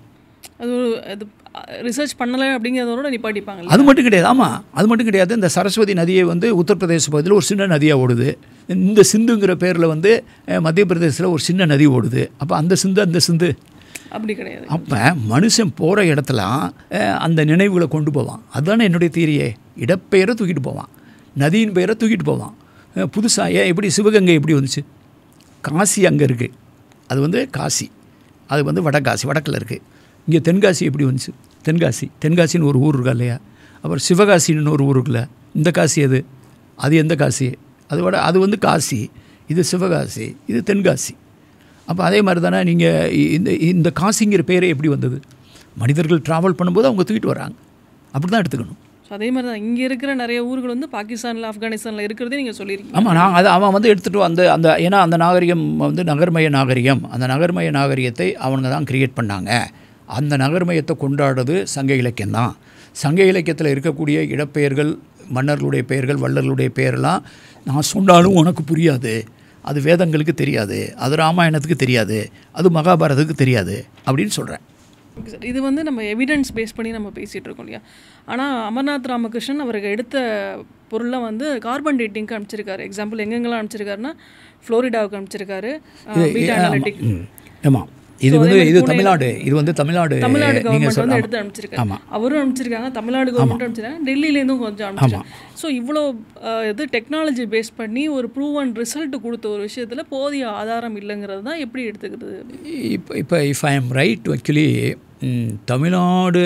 Speaker 2: அது ரிசர்ச் பண்ணலை அப்படிங்கிறதோட நிப்பாட்டிப்பாங்க.
Speaker 1: அது மட்டும் கிடையாது. ஆமாம், அது மட்டும் கிடையாது. இந்த சரஸ்வதி நதியை வந்து உத்தரப்பிரதேச பகுதியில் ஒரு சின்ன நதியாக ஓடுது. இந்த சிந்துங்கிற பேரில் வந்து மத்திய பிரதேசத்தில் ஒரு சின்ன நதி ஓடுது. அப்போ அந்த சிந்து
Speaker 2: அப்படி கிடையாது.
Speaker 1: அப்போ மனுஷன் போகிற இடத்துலாம் அந்த நினைவுகளை கொண்டு போவான். அதுதானே என்னுடைய தியரியே. இடப்பெயரை தூக்கிட்டு போவான், நதியின் பெயரை தூக்கிட்டு போவான். புதுசாக எப்படி சிவகங்கை எப்படி வந்துச்சு? காசி அங்கே இருக்குது, அது வந்து காசி, அது வந்து வடகாசி வடக்கில் இருக்குது. இங்கே தென்காசி எப்படி வந்துச்சு? தென்காசின்னு ஒரு ஊர் இருக்கா இல்லையா? அப்புறம் சிவகாசின்னு ஒரு ஊர் இருக்குல்ல. இந்த காசி அது எந்த காசி? அது வந்து காசி, இது சிவகாசி, இது தென்காசி. அப்போ அதே மாதிரி தானே நீங்கள் இந்த காசிங்கிற பேரே எப்படி வந்தது? மனிதர்கள் ட்ராவல் பண்ணும்போது அவங்க தூக்கிட்டு வராங்க, அப்படி தான் எடுத்துக்கணும்.
Speaker 2: ஸோ அதே மாதிரி தான் இங்கே இருக்கிற நிறைய ஊர்கள் வந்து பாகிஸ்தானில், ஆப்கானிஸ்தானில் இருக்கிறதே நீங்கள் சொல்லியிருக்கீங்க.
Speaker 1: ஆமாம், அவன் வந்து எடுத்துகிட்டு அந்த ஏன்னா அந்த நாகரிகம் வந்து நகர்மய நாகரிகம். அந்த நகர்மய நாகரிகத்தை அவங்க தான் கிரியேட் பண்ணாங்க. அந்த நகர்மயத்தை கொண்டாடுறது சங்க இலக்கியம் தான். சங்க இலக்கியத்தில் இருக்கக்கூடிய இடப்பெயர்கள், மன்னர்களுடைய பெயர்கள், வள்ளர்களுடைய பெயரெல்லாம் நான் சொன்னாலும் உனக்கு புரியாது. அது வேதங்களுக்கு தெரியாது, அது ராமாயணத்துக்கு தெரியாது, அது மகாபாரதத்துக்கு தெரியாது அப்படின்னு சொல்கிறேன்.
Speaker 2: ஓகே சார், இது வந்து நம்ம எவிடன்ஸ் பேஸ் பண்ணி நம்ம பேசிகிட்டு இருக்கோம் இல்லையா? ஆனால் அமர்நாத் ராமகிருஷ்ணன் அவருக்கு எடுத்த பொருளை வந்து கார்பன் டேட்டிங்க்கு அனுப்பிச்சிருக்காரு. எக்ஸாம்பிள் எங்கெங்கெல்லாம் அனுப்பிச்சிருக்காருன்னா ஃப்ளோரிடாவுக்கு அனுப்பிச்சிருக்காரு, பீட்டா அனலிட்டிக்.
Speaker 1: ஆமாம், இது தமிழ்நாடு, இது வந்து தமிழ்நாடு
Speaker 2: கவர்மெண்ட் வந்து எடுத்து அனுப்பிச்சிருக்காங்க. அவரும் அனுப்பிச்சிருக்காங்க, தமிழ்நாடு கவர்மெண்ட் அனுப்பிச்சிருக்காங்க, டெல்லியிலேருந்தும் கொஞ்சம் அனுப்பிச்சிருக்காங்க. ஸோ இவ்வளோ இது டெக்னாலஜி பேஸ் பண்ணி ஒரு ப்ரூவ் அண்ட் ரிசல்ட் கொடுத்த ஒரு விஷயத்தில் போதிய ஆதாரம் இல்லைங்கிறது தான் எப்படி எடுத்துக்கிறது?
Speaker 1: இப்போ if I am right, actually Tamil Nadu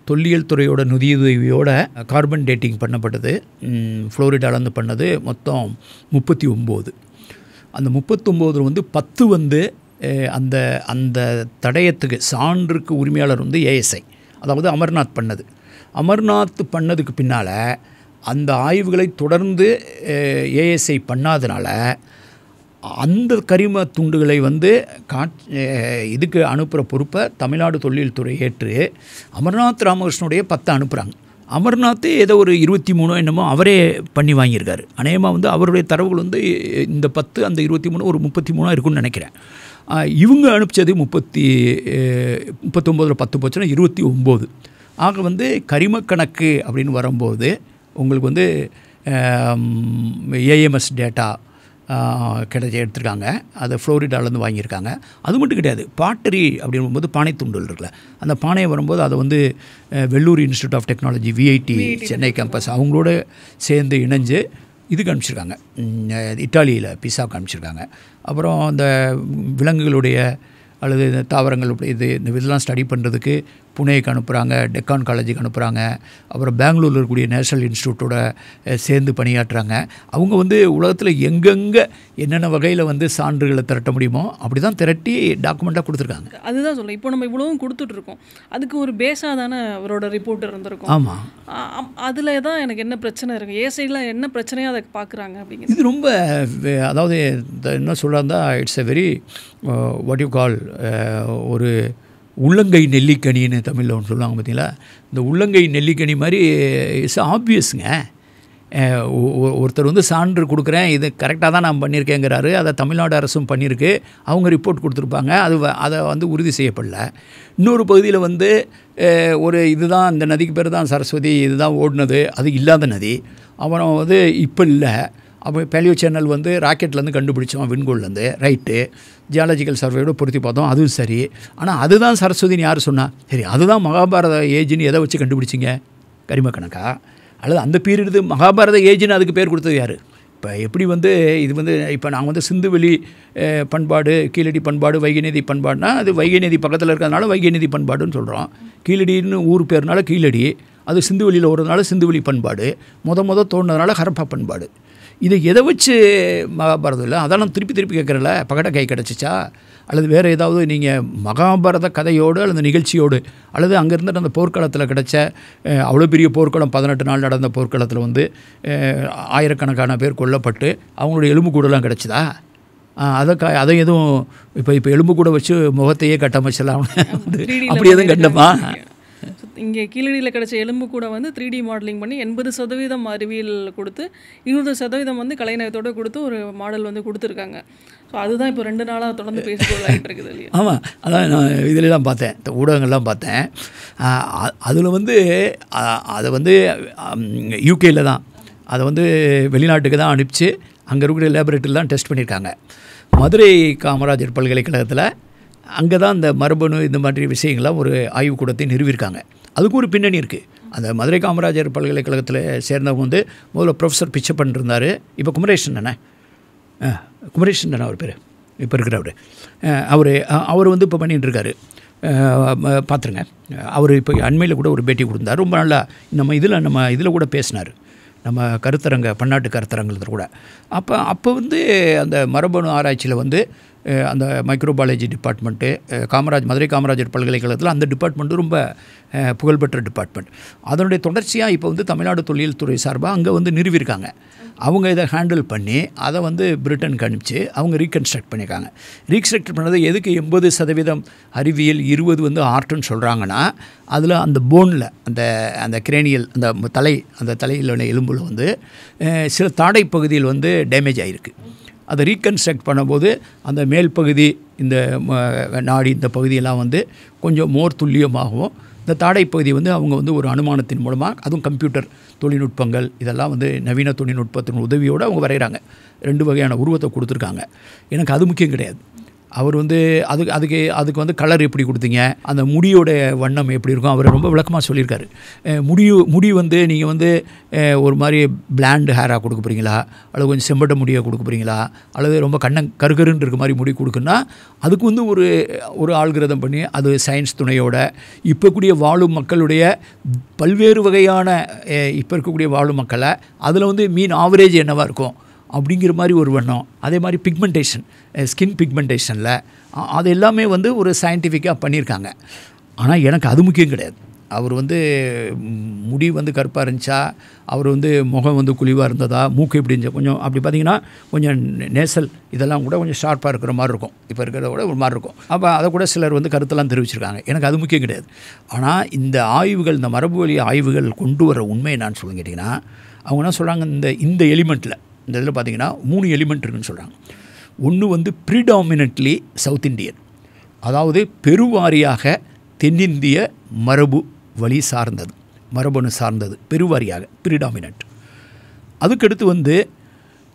Speaker 1: தொல்லியல் துறையோட நிதியுதவியோட கார்பன் டேட்டிங் பண்ணப்பட்டது. ஃப்ளோரிடாலேருந்து பண்ணது மொத்தம் 39. அந்த 39 வந்து 10 வந்து அந்த அந்த தடயத்துக்கு சான்றுக்கு உரிமையாளர் வந்து ஏஎஸ்ஐ, அதாவது அமர்நாத் பண்ணது. அமர்நாத் பண்ணதுக்கு பின்னால் அந்த ஆய்வுகளை தொடர்ந்து ஏஎஸ்ஐ பண்ணாதனால அந்த கரிம துண்டுகளை வந்து இதுக்கு அனுப்புகிற பொறுப்பை தமிழ்நாடு தொல்லியல் துறை ஏற்று அமர்நாத் ராமகிருஷ்ணனுடைய 10 அனுப்புகிறாங்க. அமர்நாத் ஏதோ ஒரு 23 என்னமோ அவரே பண்ணி வாங்கியிருக்காரு. அநேகமாக வந்து அவருடைய தரவுகள் வந்து இந்த 10 அந்த 23 ஒரு 33 இருக்குன்னு நினைக்கிறேன். இவங்க அனுப்பிச்சது 39 10 போச்சுன்னா 29. ஆக வந்து கரிம கணக்கு அப்படின்னு வரும்போது உங்களுக்கு வந்து ஏஎம்எஸ் டேட்டா எடுத்துருக்காங்க. அதை ஃப்ளோரிடாலேருந்து வாங்கியிருக்காங்க. அது மட்டும் கிடையாது, பாட்டரி அப்படிங்கும்போது பானை துண்டல் இருக்குல்ல, அந்த பானையை வரும்போது அதை வந்து Vellore institute of technology VIT Chennai campus அவங்களோட சேர்ந்து இணைஞ்சு இதுக்கு அனுப்பிச்சிருக்காங்க, இட்டாலியில் பிசாவுக்கு அனுப்பிச்சிருக்காங்க. அப்புறம் அந்த விலங்குகளுடைய அல்லது தாவரங்களுடைய இந்த இதெல்லாம் ஸ்டடி பண்ணுறதுக்கு புனேக்கு அனுப்புகிறாங்க, டெக்கான் காலேஜுக்கு அனுப்புகிறாங்க, அப்புறம் பெங்களூரில் இருக்கக்கூடிய நேஷனல் இன்ஸ்டியூட்டோட சேர்ந்து பணியாற்றுறாங்க. அவங்க வந்து உலகத்தில் எங்கெங்கே என்னென்ன வகையில் வந்து சான்றுகளை திரட்ட முடியுமோ அப்படி தான் திரட்டி டாக்குமெண்ட்டாக கொடுத்துருக்காங்க.
Speaker 2: அதுதான் சொல்ல, இப்போ நம்ம இவ்வளவும் கொடுத்துட்ருக்கோம், அதுக்கு ஒரு பேஸாக தானே அவரோட ரிப்போர்ட் இருந்திருக்கும்.
Speaker 1: ஆமாம்,
Speaker 2: அதில் தான் எனக்கு என்ன பிரச்சனை இருக்குது, ஏசையில் என்ன பிரச்சனையாக அதை பார்க்குறாங்க அப்படிங்கிறது.
Speaker 1: இது ரொம்ப அதாவது என்ன சொல்கிறாருந்தா it's a very what you call ஒரு உள்ளங்கை நெல்லிக்கனின்னு தமிழில் ஒன்று சொல்லுவாங்க பார்த்தீங்களா. இந்த உள்ளங்கை நெல்லிக்கனி மாதிரி இட்ஸ் ஆப்வியஸுங்க. ஒருத்தர் வந்து சான்று கொடுக்குறேன், இது கரெக்டாக தான் நான் பண்ணியிருக்கேங்கிறாரு, அதை தமிழ்நாடு அரசும் பண்ணியிருக்கு, அவங்க ரிப்போர்ட் கொடுத்துருப்பாங்க, அதை வந்து உறுதி செய்யப்படல. இன்னொரு பகுதியில் வந்து ஒரு இதுதான் இந்த நதிக்கு பேர் தான் சரஸ்வதி, இதுதான் ஓடினது, அது இல்லாத நதி. அப்புறம் வந்து இப்போ இல்லை, அப்போ பேலியோ சேனல் வந்து ராக்கெட்லேருந்து கண்டுபிடிச்சோம், விண்கோள்லேருந்து, ரைட்டு, ஜியாலஜிக்கல் சர்வேயோட பொருத்தி பார்த்தோம், அதுவும் சரி. ஆனால் அதுதான் சரஸ்வதின்னு யார் சொன்னால்? சரி, அதுதான் மகாபாரத ஏஜ்னு எதை வச்சு கண்டுபிடிச்சிங்க? கரிம கணக்கா? அல்லது அந்த பீரியடு மகாபாரத ஏஜ்னு அதுக்கு பேர் கொடுத்தது யார்? இப்போ எப்படி வந்து இது வந்து இப்போ நாங்கள் வந்து சிந்துவெளி பண்பாடு, கீழடி பண்பாடு, வைகை நதி பண்பாடுனா அது வைகை நதி பக்கத்தில் இருக்கிறதுனால வைகை நதி பண்பாடுன்னு சொல்கிறோம். கீழடின்னு ஊர் பேர்னால கீழடி, அது சிந்துவெளியில் ஓடுறதுனால சிந்துவெளி பண்பாடு, தோணுனதுனால ஹரப்பா பண்பாடு. இதை எதை வச்சு மகாபாரதம் இல்லை? அதெல்லாம் திருப்பி கேட்குறல, பகட கை கிடச்சிச்சா? அல்லது வேறு ஏதாவது நீங்கள் மகாபாரத கதையோடு அல்லது நிகழ்ச்சியோடு அல்லது அங்கே இருந்துட்டு அந்த போர்க்களத்தில் கிடச்ச அவ்வளோ பெரிய போர்க்களம், 18 நாள் நடந்த போர்க்களத்தில் வந்து ஆயிரக்கணக்கான பேர் கொல்லப்பட்டு அவங்களுடைய எலும்பு கூடலாம் கிடச்சிதா? அதை எதுவும் இப்போ எலும்பு கூட வச்சு முகத்தையே கட்டமைச்சலாம் அப்படி எதுவும் கண்டமா?
Speaker 2: இங்கே கீழடியில் கிடச்ச எலும்பு கூட வந்து 3D மாடலிங் பண்ணி 80% அறிவியல் கொடுத்து 20% வந்து கலைநயத்தோடு கொடுத்து ஒரு மாடல் வந்து கொடுத்துருக்காங்க. ஸோ அதுதான் இப்போ 2 நாளாக தொடர்ந்து பேசிக்கொள்ளாயிட்டு இருக்குது இல்லையா?
Speaker 1: ஆமாம், அதான் நான் இதிலெலாம் பார்த்தேன், இந்த ஊடகங்கள்லாம் பார்த்தேன். அதில் வந்து அதை வந்து யூகேயில் தான் அதை வந்து வெளிநாட்டுக்கு தான் அனுப்பிச்சு அங்கே இருக்கிற லேபரேட்டரியில் தான் டெஸ்ட் பண்ணியிருக்காங்க. மதுரை காமராஜர் பல்கலைக்கழகத்தில் அங்கே தான் அந்த மரபணு இந்த மாதிரி விஷயங்கள்லாம் ஒரு ஆய்வுக்கூடத்தை நிறுவியிருக்காங்க. அதுக்கு ஒரு பின்னணி இருக்குது. அந்த மதுரை காமராஜர் பல்கலைக்கழகத்தில் சேர்ந்தவங்க வந்து முதல்ல ப்ரொஃபஸர் பிச்சப்பன் இருந்தார், இப்போ குமரேசன் அவர் பேர், இப்போ இருக்கிறவர் அவர் வந்து இப்போ பண்ணிகிட்டு இருக்காரு. பார்த்துருங்க, அவர் இப்போ அண்மையில் கூட ஒரு பேட்டி கொடுத்தார், ரொம்ப நல்லா நம்ம இதில் கூட பேசினார், நம்ம பன்னாட்டு கருத்தரங்கில் கூட. அப்போ வந்து அந்த மரபணு ஆராய்ச்சியில் வந்து அந்த மைக்ரோபாலஜி டிபார்ட்மெண்ட்டு மதுரை காமராஜர் பல்கலைக்கழகத்தில் அந்த டிபார்ட்மெண்ட்டு ரொம்ப புகழ்பெற்ற டிபார்ட்மெண்ட். அதனுடைய தொடர்ச்சியாக இப்போ வந்து தமிழ்நாடு தொழில் துறை சார்பாக அங்கே வந்து நிறுவியிருக்காங்க. அவங்க இதை ஹேண்டில் பண்ணி அதை வந்து பிரிட்டனுக்கு அனுப்பிச்சு அவங்க ரீகன்ஸ்ட்ரக்ட் பண்ணியிருக்காங்க. ரீகன்ஸ்ட்ரக்ட் பண்ணது எதுக்கு 80% அறிவியல், 20 வந்து ஆர்ட்டுன்னு சொல்கிறாங்கன்னா, அதில் அந்த போனில் அந்த கிரேனியல் அந்த தலையில் உள்ள எலும்பில் வந்து சில தாடை பகுதியில் வந்து டேமேஜ் ஆகிருக்கு. அதை ரீகன்ஸ்ட்ரக்ட் பண்ணும்போது அந்த மேல் பகுதி, இந்த நாடி, இந்த பகுதியெல்லாம் வந்து கொஞ்சம் மோர் துல்லியமாகவும், இந்த தாடை பகுதி வந்து அவங்க வந்து ஒரு அனுமானத்தின் மூலமாக, அதுவும் கம்ப்யூட்டர் தொழில்நுட்பங்கள் இதெல்லாம் வந்து நவீன தொழில்நுட்பத்தின் உதவியோடு அவங்க வரைகிறாங்க. 2 வகையான உருவத்தை கொடுத்துருக்காங்க. எனக்கு அது முக்கியம் கிடையாது. அவர் வந்து அதுக்கு வந்து கலர் எப்படி கொடுத்தீங்க, அந்த முடியோட வண்ணம் எப்படி இருக்கும், அவர் ரொம்ப விளக்கமாக சொல்லியிருக்காரு. முடி வந்து நீங்கள் வந்து ஒரு மாதிரி பிளாண்ட் ஹேராக கொடுக்க போகிறீங்களா, அல்லது கொஞ்சம் செம்பட்ட முடியை கொடுக்க போகிறீங்களா, அல்லது ரொம்ப கருகருன்னு இருக்க மாதிரி முடி கொடுக்குன்னா அதுக்கு வந்து ஒரு ஆல்கிரதம் பண்ணி அது சயின்ஸ் துணையோட இப்போ கூடிய வாழும் மக்களுடைய பல்வேறு வகையான இப்போ இருக்கக்கூடிய வாழும் மக்களை அதில் வந்து ஆவரேஜ் என்னவாக இருக்கும் அப்படிங்கிற மாதிரி ஒரு வண்ணம். அதே மாதிரி பிக்மெண்டேஷன், ஸ்கின் பிக்மெண்டேஷனில் அது எல்லாமே வந்து ஒரு சயின்டிஃபிக்காக பண்ணியிருக்காங்க. ஆனால் எனக்கு அது முக்கியம் கிடையாது. அவர் வந்து முடி வந்து கருப்பாக இருந்துச்சா, அவர் வந்து முகம் வந்து குழிவாக இருந்ததா, மூக்கு எப்படி இருந்துச்சா, கொஞ்சம் அப்படி பார்த்திங்கன்னா கொஞ்சம் நேசல் இதெல்லாம் கூட கொஞ்சம் ஷார்ப்பாக இருக்கிற மாதிரி இருக்கும், இப்போ இருக்கிறத விட ஒரு மாதிரி இருக்கும். அப்போ அதை கூட சிலர் வந்து கருத்தெல்லாம் தெரிவிச்சிருக்காங்க. எனக்கு அது முக்கியம் கிடையாது. ஆனால் இந்த ஆய்வுகள், இந்த மரபு வழி ஆய்வுகள் கொண்டு வர உண்மையை நான் சொல்ல கேட்டிங்கன்னா, அவங்க என்ன சொல்கிறாங்க, இந்த எலிமெண்ட்டில் இந்த இதில் பார்த்திங்கன்னா 3 எலிமெண்ட் இருக்குதுன்னு சொல்கிறாங்க. ஒன்று வந்து ப்ரிடாமினன்ட்லி சவுத் இண்டியன், அதாவது பெருவாரியாக தென்னிந்திய மரபு வழி சார்ந்தது, மரபணு சார்ந்தது, பெருவாரியாக ப்ரிடாமினன்ட். அதுக்கடுத்து வந்து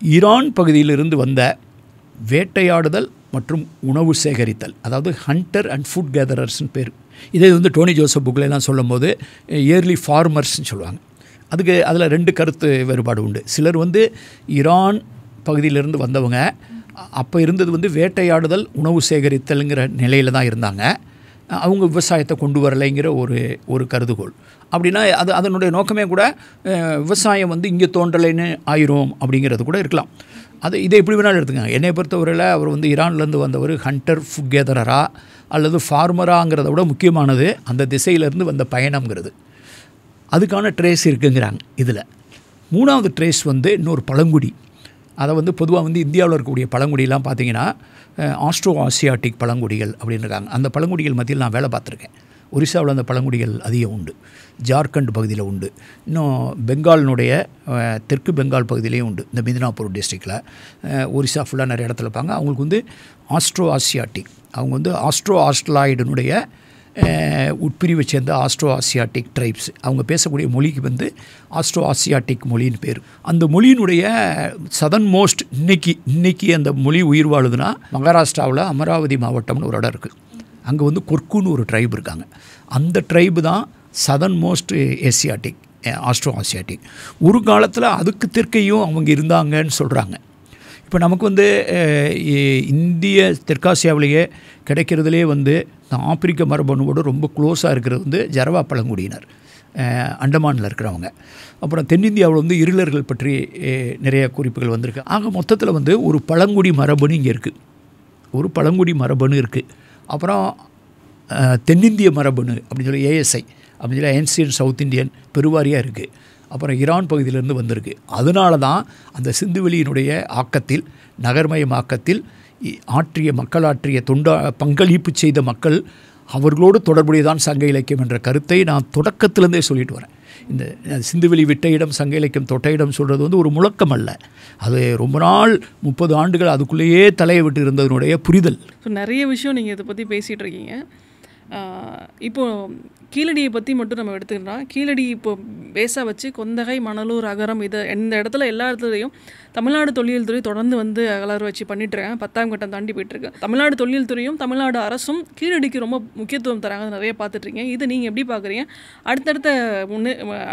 Speaker 1: ஈரான் பகுதியிலிருந்து வந்த வேட்டையாடுதல் மற்றும் உணவு சேகரித்தல், அதாவது ஹண்டர் அண்ட் ஃபுட் கேதரர்ஸ்னு பேர். இதே வந்து டோனி ஜோசப் புக்லாம் சொல்லும் போது இயர்லி ஃபார்மர்ஸ்ன்னு சொல்லுவாங்க. அதில் 2 கருத்து வேறுபாடு உண்டு. சிலர் வந்து ஈரான் பகுதியிலிருந்து வந்தவங்க, அப்போ இருந்தது வந்து வேட்டையாடுதல் உணவு சேகரித்தல்ங்கிற நிலையில் தான் இருந்தாங்க. அவங்க விவசாயத்தை கொண்டு வரலைங்கிற ஒரு கருதுகோள். அப்படின்னா அதனுடைய நோக்கமே கூட விவசாயம் வந்து இங்கே தோன்றலைன்னு ஆயிரும் அப்படிங்கிறது கூட இருக்கலாம். இதை எப்படி வேணாலும் எடுத்துக்கங்க. என்னை பொறுத்தவரையில் அவர் வந்து ஈரான்லேருந்து வந்தவர் ஹண்டர் ஃபுகேதரரா அல்லது ஃபார்மராங்கிறத விட முக்கியமானது அந்த திசையிலேருந்து வந்த பயணம்ங்கிறது. அதுக்கான ட்ரேஸ் இருக்குங்கிறாங்க. இதில் 3வது ட்ரேஸ் வந்து இன்னொரு பழங்குடி. அதை வந்து பொதுவாக வந்து இந்தியாவில் இருக்கக்கூடிய பழங்குடியெலாம் பார்த்திங்கன்னா ஆஸ்ட்ரோ ஆசியாட்டிக் பழங்குடிகள் அப்படின்னு இருக்காங்க. அந்த பழங்குடிகள் மத்தியில் நான் வேலை பார்த்துருக்கேன். ஒரிசாவில் அந்த பழங்குடிகள் அதிகம் உண்டு, ஜார்க்கண்ட் பகுதியில் உண்டு, இன்னும் பெங்காலினுடைய தெற்கு பெங்கால் பகுதியிலையும் உண்டு. இந்த மிதினாப்பூர் டிஸ்ட்ரிக்டில் ஒரிசா ஃபுல்லாக நிறைய இடத்துல இருப்பாங்க. அவங்களுக்கு வந்து ஆஸ்ட்ரோ ஆசியாட்டிக், அவங்க வந்து ஆஸ்ட்ரோ ஆஸ்ட்ரலாய்டினுடைய உட்பிரிவை சேர்ந்த ஆஸ்ட்ரோ ஆசியாட்டிக் ட்ரைப்ஸ். அவங்க பேசக்கூடிய மொழிக்கு வந்து ஆஸ்ட்ரோ ஆசியாட்டிக் மொழின்னு பேர். அந்த மொழியினுடைய சதர்ன் மோஸ்ட் இன்னைக்கு அந்த மொழி உயிர் வாழுதுன்னா மகாராஷ்டிராவில் அமராவதி மாவட்டம்னு ஒரு இடம் இருக்குது. அங்கே வந்து கொர்க்குன்னு ஒரு ட்ரைப் இருக்காங்க. அந்த ட்ரைபு தான் southern most Asiatic, astro Asiatic. ஒரு காலத்தில் அதுக்கு தெற்கையும் அவங்க இருந்தாங்கன்னு சொல்கிறாங்க. இப்போ நமக்கு வந்து இந்திய தெற்காசியாவிலேயே கிடைக்கிறதுலே வந்து ஆப்பிரிக்க மரபணுவோடு ரொம்ப க்ளோஸாக இருக்கிறது வந்து ஜரவா பழங்குடியினர், அண்டமானில் இருக்கிறவங்க. அப்புறம் தென்னிந்தியாவில் வந்து இருளர்கள் பற்றி நிறைய குறிப்புகள் வந்திருக்கு. ஆக மொத்தத்தில் வந்து ஒரு பழங்குடி மரபணு இங்கே இருக்குது, ஒரு பழங்குடி மரபணு இருக்குது. அப்புறம் தென்னிந்திய மரபணு அப்படின்னு சொல்லி ஏஎஸ்ஐ அப்படின்னு சொல்லி ஏன்சியன் சவுத் இந்தியன் பெருவாரியாக இருக்குது. அப்புறம் ஈரான் பகுதியிலேருந்து வந்திருக்கு. அதனால தான் அந்த சிந்துவெளியினுடைய ஆக்கத்தில், நகர்மயமாக்கத்தில் மக்கள் ஆற்றிய பங்களிப்பு செய்த மக்கள் அவர்களோடு தொடர்புடையதான் சங்க இலக்கியம் என்ற கருத்தை நான் தொடக்கத்திலேருந்தே சொல்லிட்டு வரேன். இந்த சிந்துவெளி விட்ட இடம் சங்க இலக்கியம் தொட்ட இடம் சொல்கிறது வந்து ஒரு முழக்கம் அல்ல, அது ரொம்ப நாள் 30 ஆண்டுகள் அதுக்குள்ளேயே தலையை விட்டு இருந்ததனுடைய புரிதல்.
Speaker 2: ஸோ நிறைய விஷயம் நீங்கள் இதை பற்றி பேசிகிட்டு இருக்கீங்க. இப்போது கீழடியை பற்றி மட்டும் நம்ம எடுத்துக்கிட்டோம்னா, கீழடி இப்போ பேஸாக வச்சு கொந்தகை, மணலூர், அகரம், இதை இந்த இடத்துல எல்லா இடத்துலையும் தமிழ்நாடு தொல்லியல் துறை தொடர்ந்து வந்து அகலாறு வச்சு பண்ணிட்டுருக்காங்க. 10ஆம் கட்டம் தாண்டி போயிட்டுருக்கு. தமிழ்நாடு தொல்லியல் துறையும் தமிழ்நாடு அரசும் கீழடிக்கு ரொம்ப முக்கியத்துவம் தராங்க, நிறைய பார்த்துட்ருக்கீங்க. இதை நீங்கள் எப்படி பார்க்குறீங்க?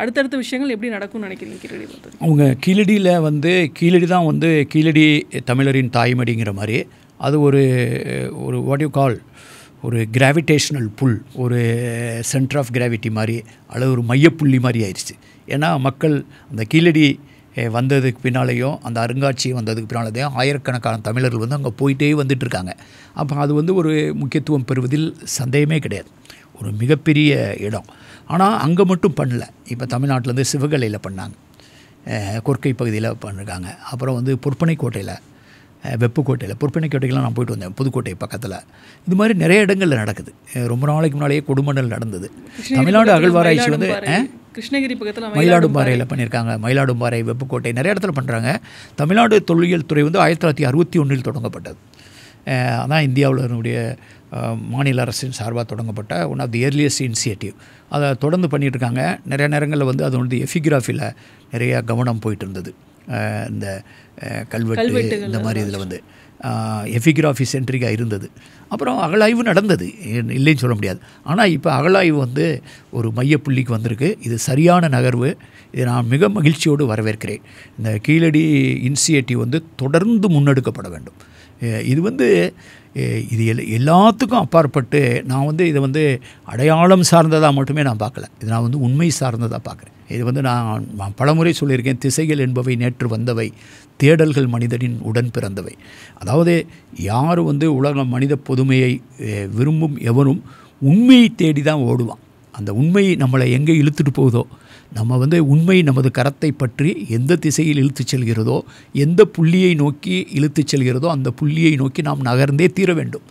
Speaker 2: அடுத்தடுத்த விஷயங்கள் எப்படி நடக்கும்னு நினைக்கிறீங்க கீழடி பார்த்து?
Speaker 1: அவங்க கீழடியில் வந்து கீழடி தான் வந்து கீழடி தமிழரின் தாய்மடிங்கிற மாதிரி அது ஒரு வாட் யூ கால் ஒரு கிராவிடேஷனல் புல், ஒரு சென்டர் ஆஃப் கிராவிட்டி மாதிரி அல்லது ஒரு மையப்புள்ளி மாதிரி ஆயிடுச்சு. ஏன்னா மக்கள் அந்த கீழடி வந்ததுக்கு பின்னாலேயும் அந்த அருங்காட்சியம் வந்ததுக்கு பின்னாலேயும் ஆயிரக்கணக்கான தமிழர்கள் வந்து அங்கே போயிட்டே வந்துட்டுருக்காங்க. அப்போ அது வந்து ஒரு முக்கியத்துவம் பெறுவதில் சந்தேகமே கிடையாது, ஒரு மிகப்பெரிய இடம். ஆனால் அங்கே மட்டும் பண்ணல. இப்போ தமிழ்நாட்டிலேருந்து சிவகலையில் பண்ணாங்க, கொற்கை பகுதியில் பண்ணிருக்காங்க. அப்புறம் வந்து பொற்பனைக்கோட்டையில், வெப்புக்கோட்டையில், பொற்பனைக்கோட்டைக்கெலாம் நான் போயிட்டு வந்தேன், புதுக்கோட்டை பக்கத்தில். இது மாதிரி நிறைய இடங்களில் நடக்குது. ரொம்ப நாளைக்கு முன்னாலேயே கொடுமணல் நடந்தது. தமிழ்நாடு அகழ்வாராய்ச்சி வந்து
Speaker 2: கிருஷ்ணகிரி பக்கத்தில்
Speaker 1: மயிலாடும்பாறையில் பண்ணியிருக்காங்க. மயிலாடும்பாறை, வெப்புக்கோட்டை நிறைய இடத்துல பண்ணுறாங்க. தமிழ்நாடு தொல்லியல் துறை வந்து 1961 தொடங்கப்பட்டது. அதான் இந்தியாவினுடைய மாநில அரசின் சார்பாக தொடங்கப்பட்ட one of the earliest initiative. அதை தொடர்ந்து பண்ணிகிட்ருக்காங்க. நிறைய நேரங்களில் வந்து அது வந்து எஃபிகிராஃபியில் நிறைய கவனம் போயிட்டு இருந்தது. இந்த கல்வெட்டு இந்த மாதிரி இதில் வந்து எஃபிகிராஃபி சென்ட்ரிக்காக இருந்தது. அப்புறம் அகழாய்வு நடந்தது, இல்லைன்னு சொல்ல முடியாது. ஆனால் இப்போ அகழாய்வு வந்து ஒரு மையப்புள்ளிக்கு வந்திருக்கு. இது சரியான நகர்வு. இதை நான் மிக மகிழ்ச்சியோடு வரவேற்கிறேன். இந்த கீழடி இனிஷியேட்டிவ் வந்து தொடர்ந்து முன்னெடுக்கப்பட வேண்டும். இது வந்து இது எல்லாத்துக்கும் அப்பாற்பட்டு நான் வந்து இதை வந்து அடையாளம் சார்ந்ததாக மட்டுமே நான் பார்க்கல, இது நான் வந்து உண்மை சார்ந்ததாக பார்க்குறேன். இது வந்து நான் பலமுறை சொல்லியிருக்கேன், திசைகள் என்பவை நேற்று வந்தவை, தேடல்கள் மனிதனின் உடன் பிறந்தவை. அதாவது யார் வந்து உலக மனித பொதுமையை விரும்பும் எவரும் உண்மையை தேடி தான் ஓடுவான். அந்த உண்மை நம்மளை எங்கே இழுத்துட்டு போகுதோ, நம்ம வந்து உண்மை நமது கரத்தை பற்றி எந்த திசையில் இழுத்து செல்கிறதோ, எந்த புள்ளியை நோக்கி இழுத்து செல்கிறதோ அந்த புள்ளியை நோக்கி நாம் நகர்ந்தே தீர வேண்டும்.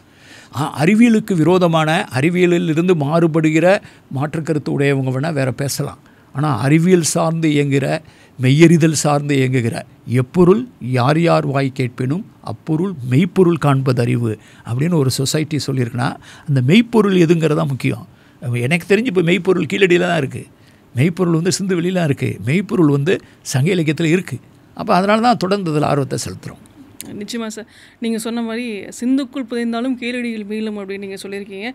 Speaker 1: அறிவியலுக்கு விரோதமான, அறிவியலில் இருந்து மாறுபடுகிற மாற்றுக்கருத்து உடையவங்க வேணால் வேறு பேசலாம். ஆனால் அறிவியல் சார்ந்து இயங்குகிற, மெய்யறிதல் சார்ந்து இயங்குகிற எப்பொருள் யார் யார் வாய் கேட்பினும் அப்பொருள் மெய்ப்பொருள் காண்பது அறிவு அப்படின்னு ஒரு சொசைட்டி சொல்லியிருக்குன்னா அந்த மெய்ப்பொருள் எதுங்கிறதா முக்கியம். எனக்கு தெரிஞ்சு இப்போ மெய்ப்பொருள் கீழடியில் தான் இருக்குது, மெய்ப்பொருள் வந்து சிந்துவெளிலாம் இருக்குது, மெய்ப்பொருள் வந்து சங்க இலக்கியத்தில் இருக்குது. அப்போ அதனால தான் தொடர்ந்து அதில் ஆர்வத்தை செலுத்துகிறோம்.
Speaker 2: நிச்சயமாக சார், நீங்கள் சொன்ன மாதிரி சிந்துக்குள் புதைந்தாலும் கீழடியில் மீளும் அப்படின்னு நீங்கள் சொல்லியிருக்கீங்க.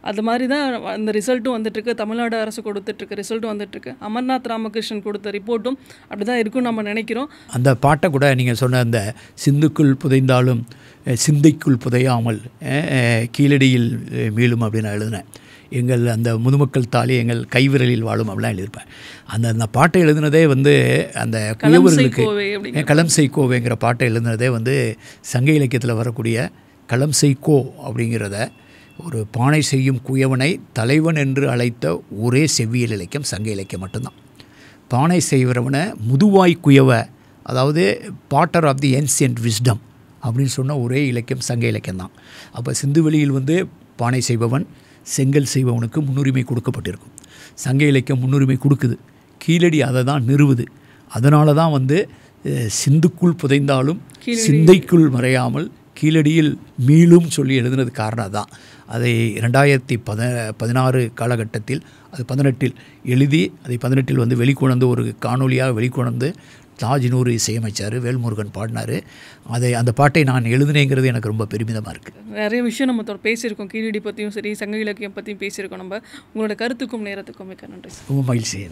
Speaker 2: அது மாதிரி தான் அந்த ரிசல்ட்டும் வந்துட்டுருக்கு, தமிழ்நாடு அரசு கொடுத்துட்ருக்கு ரிசல்ட்டும் வந்துட்டுருக்கு. அமர்நாத் ராமகிருஷ்ணன் கொடுத்த ரிப்போர்ட்டும் அப்படி தான் இருக்குன்னு நம்ம நினைக்கிறோம்.
Speaker 1: அந்த பாட்டை கூட நீங்கள் சொன்ன அந்த சிந்துக்குள் புதைந்தாலும் சிந்தைக்குள் புதையாமல் கீழடியில் மீளும் அப்படின்னு நான் எழுதினேன். எங்கள் அந்த முதுமக்கள் தாலி எங்கள் கைவிரலில் வாழும் அப்படிலாம் எழுதியிருப்பேன். அந்த அந்த பாட்டை எழுதுனதே வந்து அந்த குயவர்களுக்கு களம் செய்கோவேங்கிற பாட்டை எழுதுனதே வந்து சங்க இலக்கியத்தில் வரக்கூடிய களம் செய்கோ அப்படிங்கிறத ஒரு பானை செய்யும் குயவனை தலைவன் என்று அழைத்த ஒரே செவ்வியல் இலக்கியம் சங்க இலக்கியம் மட்டும்தான். பானை செய்கிறவனை முதுவாய் குயவ, அதாவது potter of the ancient wisdom அப்படின்னு சொன்ன ஒரே இலக்கியம் சங்க இலக்கியம் தான். அப்போ சிந்துவெளியில் வந்து பானை செய்பவன் செங்கல் செய்பவனுக்கு முன்னுரிமை கொடுக்கப்பட்டிருக்கும். சங்க இலக்கியம் முன்னுரிமை கொடுக்குது, கீழடி அதை தான் நிறுவுது. அதனால தான் வந்து சிந்துக்குள் புதைந்தாலும் சிந்தைக்குள் மறையாமல் கீழடியில் மீளும் சொல்லி எழுதுனது காரணம் தான். அதை 2016 காலகட்டத்தில் அது 18 எழுதி அதை 18 வந்து வெளிக்கொணர்ந்து ஒரு காணொலியாக வெளிக்கொணர்ந்து தாஜ்நூர் இசையமைச்சார், வேல்முருகன் பாடினார். அந்த பாட்டை நான் எழுதினேங்கிறது எனக்கு ரொம்ப பெருமிதமாக இருக்குது.
Speaker 2: நிறைய விஷயம் நம்ம பேசியிருக்கோம், கீழடி பற்றியும் சரி சங்க இலக்கியம் பற்றியும் பேசியிருக்கோம். நம்ம உங்களோட கருத்துக்கும் நேரத்துக்கும் மிக்க நன்றி.
Speaker 1: ரொம்ப மகிழ்ச்சி.